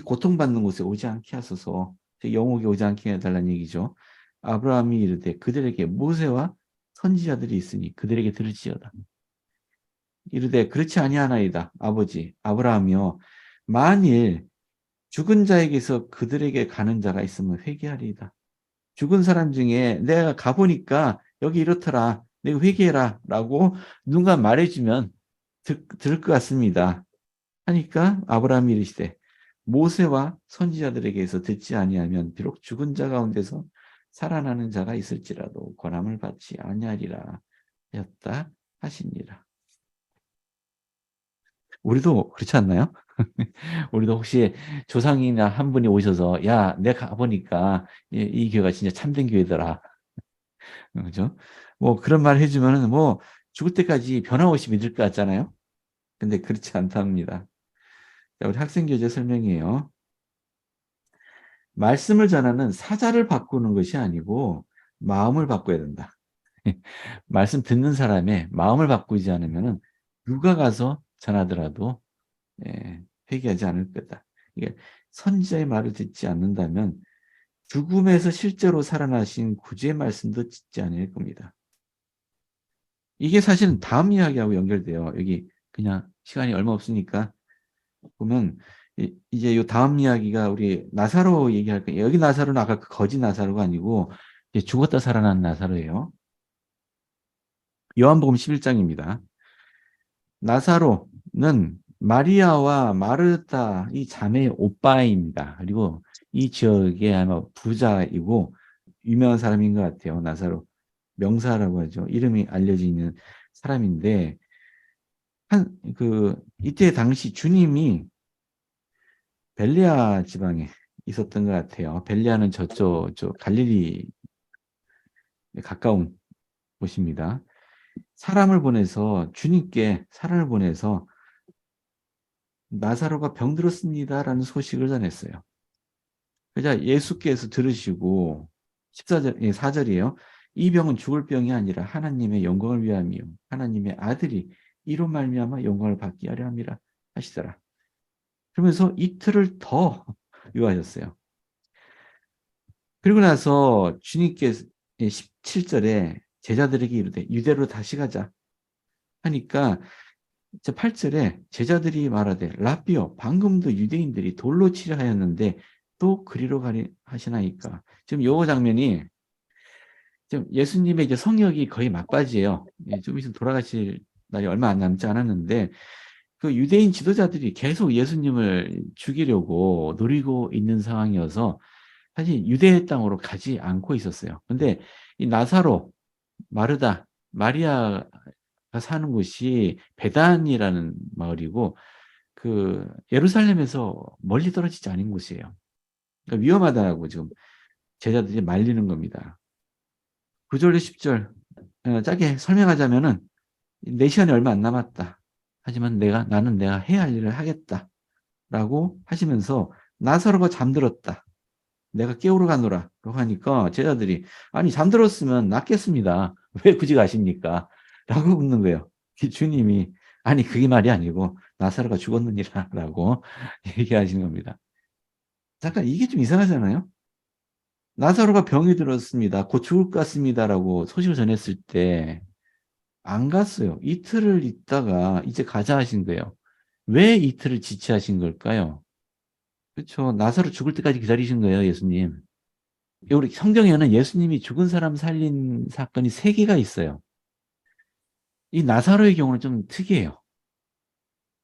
고통받는 곳에 오지 않게 하소서. 영옥에 오지 않게 해달라는 얘기죠. 아브라함이 이르되 그들에게 모세와 선지자들이 있으니 그들에게 들을지어다. 이르되 그렇지 아니하나이다. 아버지 아브라함이여 만일 죽은 자에게서 그들에게 가는 자가 있으면 회개하리이다. 죽은 사람 중에 내가 가보니까 여기 이렇더라. 내가 회개해라 라고 누군가 말해주면 들을 것 같습니다. 하니까 아브라함이 이르시되 모세와 선지자들에게서 듣지 아니하면 비록 죽은 자 가운데서 살아나는 자가 있을지라도 권함을 받지 아니하리라 하였다 하시니라. 우리도 그렇지 않나요? 우리도 혹시 조상이나 한 분이 오셔서 야, 내가 가보니까 이 교회가 진짜 참된 교회더라. 그죠? 뭐 그런 말 해주면은 뭐 죽을 때까지 변함없이 믿을 것 같잖아요. 근데 그렇지 않답니다. 자, 우리 학생교재 설명이에요. 말씀을 전하는 사자를 바꾸는 것이 아니고 마음을 바꿔야 된다. 말씀 듣는 사람의 마음을 바꾸지 않으면은 누가 가서 전하더라도 회개하지 않을 거다. 이게 선지자의 말을 듣지 않는다면 죽음에서 실제로 살아나신 구주의 말씀도 듣지 않을 겁니다. 이게 사실은 다음 이야기하고 연결돼요. 여기 그냥 시간이 얼마 없으니까 보면 이제 요 다음 이야기가 우리 나사로 얘기할 거예요. 여기 나사로는 아까 그 거지 나사로가 아니고 이제 죽었다 살아난 나사로예요. 요한복음 11장입니다. 나사로는 마리아와 마르타 이 자매의 오빠입니다. 그리고 이 지역에 아마 부자이고 유명한 사람인 것 같아요. 나사로 명사라고 하죠. 이름이 알려져 있는 사람인데 이때 당시 주님이 벨리아 지방에 있었던 것 같아요. 벨리아는 저 갈릴리 가까운 곳입니다. 주님께 사람을 보내서 나사로가 병들었습니다라는 소식을 전했어요. 그러자 예수께서 들으시고 4절이에요. 이 병은 죽을 병이 아니라 하나님의 영광을 위함이요 하나님의 아들이 이로 말미암아 영광을 받게 하려 함이라 하시더라. 그러면서 이틀을 더 요하셨어요. 그리고 나서 주님께서 17절에 제자들에게 이르되 유대로 다시 가자 하니까 8절에 제자들이 말하되 라비요 방금도 유대인들이 돌로 치려 하였는데 또 그리로 가리 하시나이까. 지금 요 장면이 지금 예수님의 이제 성역이 거의 막바지예요. 좀 있으면 돌아가실 날이 얼마 안 남지 않았는데 그 유대인 지도자들이 계속 예수님을 죽이려고 노리고 있는 상황이어서 사실 유대 땅으로 가지 않고 있었어요. 근데 이 나사로, 마르다, 마리아가 사는 곳이 베단이라는 마을이고 그 예루살렘에서 멀리 떨어지지 않은 곳이에요. 그러니까 위험하다고 지금 제자들이 말리는 겁니다. 9절로 10절 짧게 설명하자면은 내 시간이 얼마 안 남았다. 하지만 나는 내가 해야 할 일을 하겠다. 라고 하시면서 나사로가 잠들었다. 내가 깨우러 가노라. 라고 하니까 제자들이 아니 잠들었으면 낫겠습니다. 왜 굳이 가십니까? 라고 묻는 거예요. 주님이 아니 그게 말이 아니고 나사로가 죽었느니라 라고 얘기하시는 겁니다. 잠깐 이게 좀 이상하잖아요. 나사로가 병이 들었습니다. 곧 죽을 것 같습니다라고 소식을 전했을 때 안 갔어요. 이틀을 있다가 이제 가자 하신 거예요. 왜 이틀을 지체하신 걸까요? 그렇죠. 나사로 죽을 때까지 기다리신 거예요, 예수님. 우리 성경에는 예수님이 죽은 사람 살린 사건이 3개가 있어요. 이 나사로의 경우는 좀 특이해요.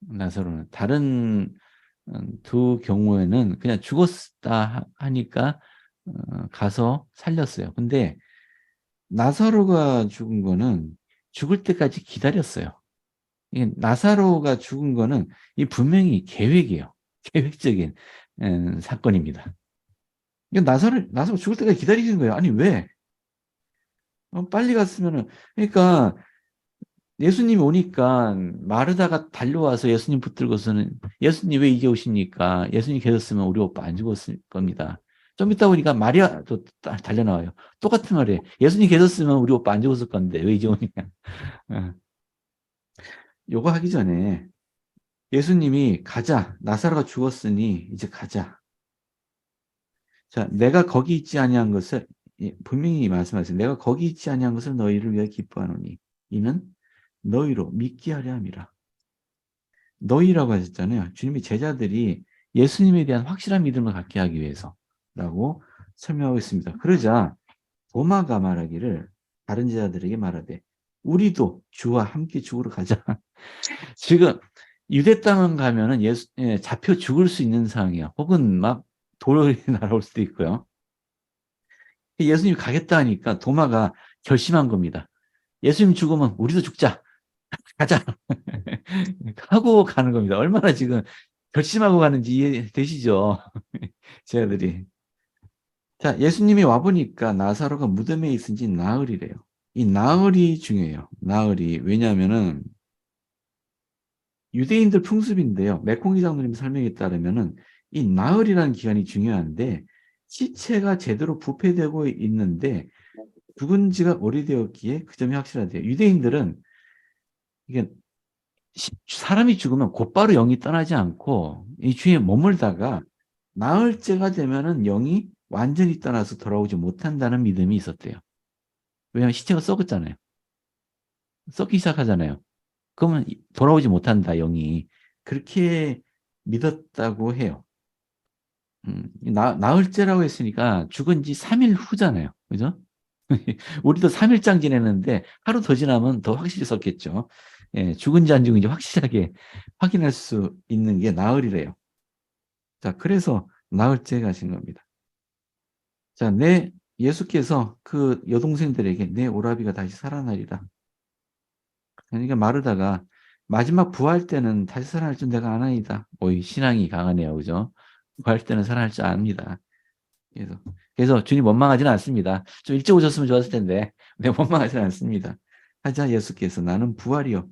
나사로는 다른 두 경우에는 그냥 죽었다 하니까 가서 살렸어요. 근데 나사로가 죽은 거는 죽을 때까지 기다렸어요. 나사로가 죽은 거는 이 분명히 계획이에요. 계획적인 사건입니다. 나사로 죽을 때까지 기다리는 거예요. 아니 왜? 빨리 갔으면은 그러니까 예수님이 오니까 마르다가 달려와서 예수님 붙들고서는 예수님 왜 이제 오십니까? 예수님 계셨으면 우리 오빠 안 죽었을 겁니다. 좀 이따 보니까 마리아도 달려나와요. 똑같은 말이에요. 예수님 계셨으면 우리 오빠 안 죽었을 건데 왜 이제 오냐. 요거 하기 전에 예수님이 가자. 나사로가 죽었으니 이제 가자. 자, 내가 거기 있지 아니한 것을 분명히 말씀하세요. 내가 거기 있지 아니한 것을 너희를 위해 기뻐하노니 이는 너희로 믿게 하려 함이라. 너희라고 하셨잖아요. 주님이 제자들이 예수님에 대한 확실한 믿음을 갖게 하기 위해서라고 설명하고 있습니다. 그러자 도마가 말하기를 다른 제자들에게 말하되 우리도 주와 함께 죽으러 가자. 지금 유대 땅은 가면은 잡혀 죽을 수 있는 상황이야. 혹은 막 돌이 날아올 수도 있고요. 예수님이 가겠다 하니까 도마가 결심한 겁니다. 예수님 죽으면 우리도 죽자. 가자. 하고 가는 겁니다. 얼마나 지금 결심하고 가는지 이해되시죠? 제자들이. 자, 예수님이 와보니까 나사로가 무덤에 있은지 나흘이래요. 이 나흘이 중요해요. 나흘이. 왜냐하면은 유대인들 풍습인데요. 맥콩이 장로님 설명에 따르면은 이 나흘이라는 기간이 중요한데 시체가 제대로 부패되고 있는데 죽은 지가 오래되었기에 그 점이 확실하대요. 유대인들은 이게 사람이 죽으면 곧바로 영이 떠나지 않고 이 주위에 머물다가 나흘째가 되면은 영이 완전히 떠나서 돌아오지 못한다는 믿음이 있었대요. 왜냐하면 시체가 썩었잖아요. 썩기 시작하잖아요. 그러면 돌아오지 못한다, 영이. 그렇게 믿었다고 해요. 나흘째라고 했으니까 죽은 지 3일 후잖아요. 그죠? 우리도 3일장 지내는데 하루 더 지나면 더 확실히 썩겠죠. 예, 죽은지 안 죽은지 확실하게 확인할 수 있는 게 나흘이래요. 자, 그래서 나흘째 가신 겁니다. 자, 예수께서 그 여동생들에게 내 오라비가 다시 살아나리라. 그러니까 마르다가 마지막 부활 때는 다시 살아날 줄 내가 아나이다. 오이 신앙이 강하네요. 그죠? 부활 때는 살아날 줄 압니다. 그래서 주님 원망하지는 않습니다. 좀 일찍 오셨으면 좋았을 텐데 원망하지는 않습니다. 하자 예수께서 나는 부활이요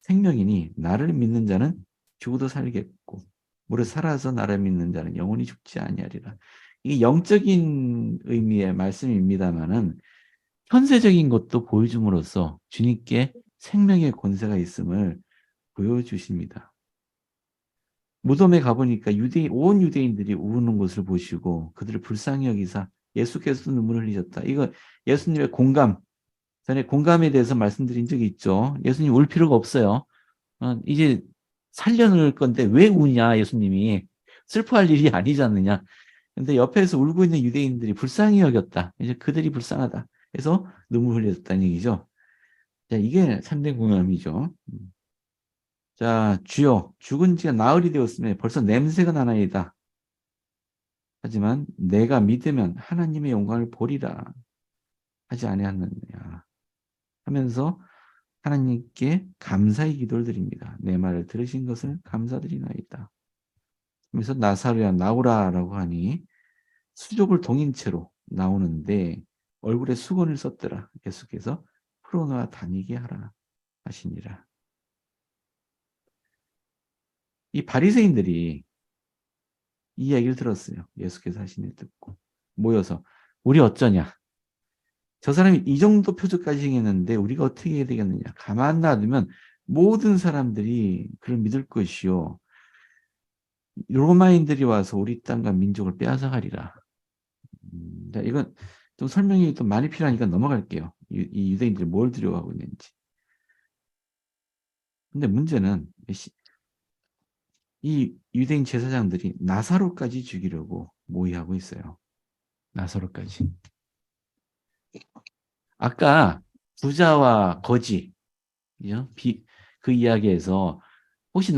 생명이니 나를 믿는 자는 죽어도 살겠고 무릇 살아서 나를 믿는 자는 영원히 죽지 아니하리라. 이게 영적인 의미의 말씀입니다만은 현세적인 것도 보여줌으로써 주님께 생명의 권세가 있음을 보여주십니다. 무덤에 가보니까 온 유대인들이 우는 것을 보시고 그들을 불쌍히 여기사 예수께서도 눈물을 흘리셨다. 이거 예수님의 전에 공감에 대해서 말씀드린 적이 있죠. 예수님 울 필요가 없어요. 이제 살려놓을 건데 왜 우냐 예수님이. 슬퍼할 일이 아니지 않느냐. 근데 옆에서 울고 있는 유대인들이 불쌍히 여겼다. 이제 그들이 불쌍하다. 그래서 눈물 흘렸다는 얘기죠. 자, 이게 참된 공감이죠. 자, 주여 죽은 지가 나흘이 되었으면 벌써 냄새가 나나이다. 하지만 내가 믿으면 하나님의 영광을 보리라 하지 아니하느냐 하면서 하나님께 감사의 기도를 드립니다. 내 말을 들으신 것을 감사드리나이다. 그래서 나사로야 나오라라고 하니 수족을 동인 채로 나오는데 얼굴에 수건을 썼더라. 예수께서 풀어놓아 다니게 하라 하시니라. 이 바리새인들이 이 이야기를 들었어요. 예수께서 하신 일 듣고 모여서 우리 어쩌냐? 저 사람이 이 정도 표적까지 행했는데 우리가 어떻게 해야 되겠느냐? 가만 놔두면 모든 사람들이 그를 믿을 것이요. 로마인들이 와서 우리 땅과 민족을 빼앗아가리라. 자, 이건 좀 설명이 좀 많이 필요하니까 넘어갈게요. 이 유대인들이 뭘 두려워하고 있는지. 근데 문제는 이 유대인 제사장들이 나사로까지 죽이려고 모의하고 있어요. 나사로까지. 아까 부자와 거지, 그죠? 그 이야기에서 혹시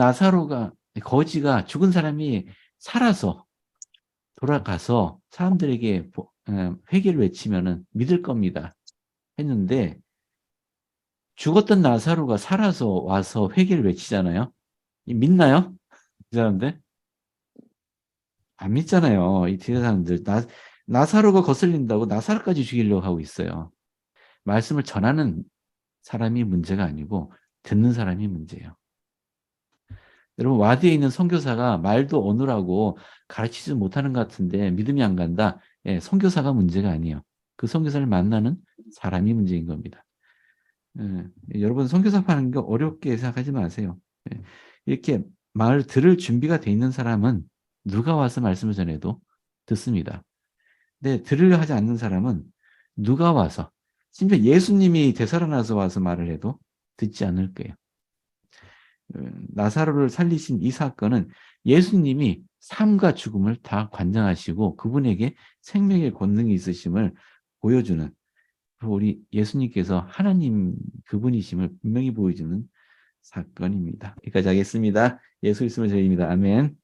거지가 죽은 사람이 살아서 돌아가서 사람들에게 회개를 외치면은 믿을 겁니다. 했는데 죽었던 나사로가 살아서 와서 회개를 외치잖아요. 믿나요? 이 사람들? 안 믿잖아요. 이 뒤에 사람들. 나사로가 거슬린다고 나사로까지 죽이려고 하고 있어요. 말씀을 전하는 사람이 문제가 아니고 듣는 사람이 문제예요. 여러분, 와디에 있는 선교사가 말도 어눌하고 가르치지 못하는 것 같은데 믿음이 안 간다. 예, 선교사가 문제가 아니에요. 그 선교사를 만나는 사람이 문제인 겁니다. 예, 여러분 선교사 하는 거 어렵게 생각하지 마세요. 예, 이렇게 말 들을 준비가 돼 있는 사람은 누가 와서 말씀을 전해도 듣습니다. 근데 들으려 하지 않는 사람은 누가 와서 심지어 예수님이 되살아나서 와서 말을 해도 듣지 않을 거예요. 나사로를 살리신 이 사건은 예수님이 삶과 죽음을 다 관장하시고 그분에게 생명의 권능이 있으심을 보여주는, 우리 예수님께서 하나님 그분이심을 분명히 보여주는 사건입니다. 여기까지 하겠습니다. 예수 있음을 저희입니다. 아멘.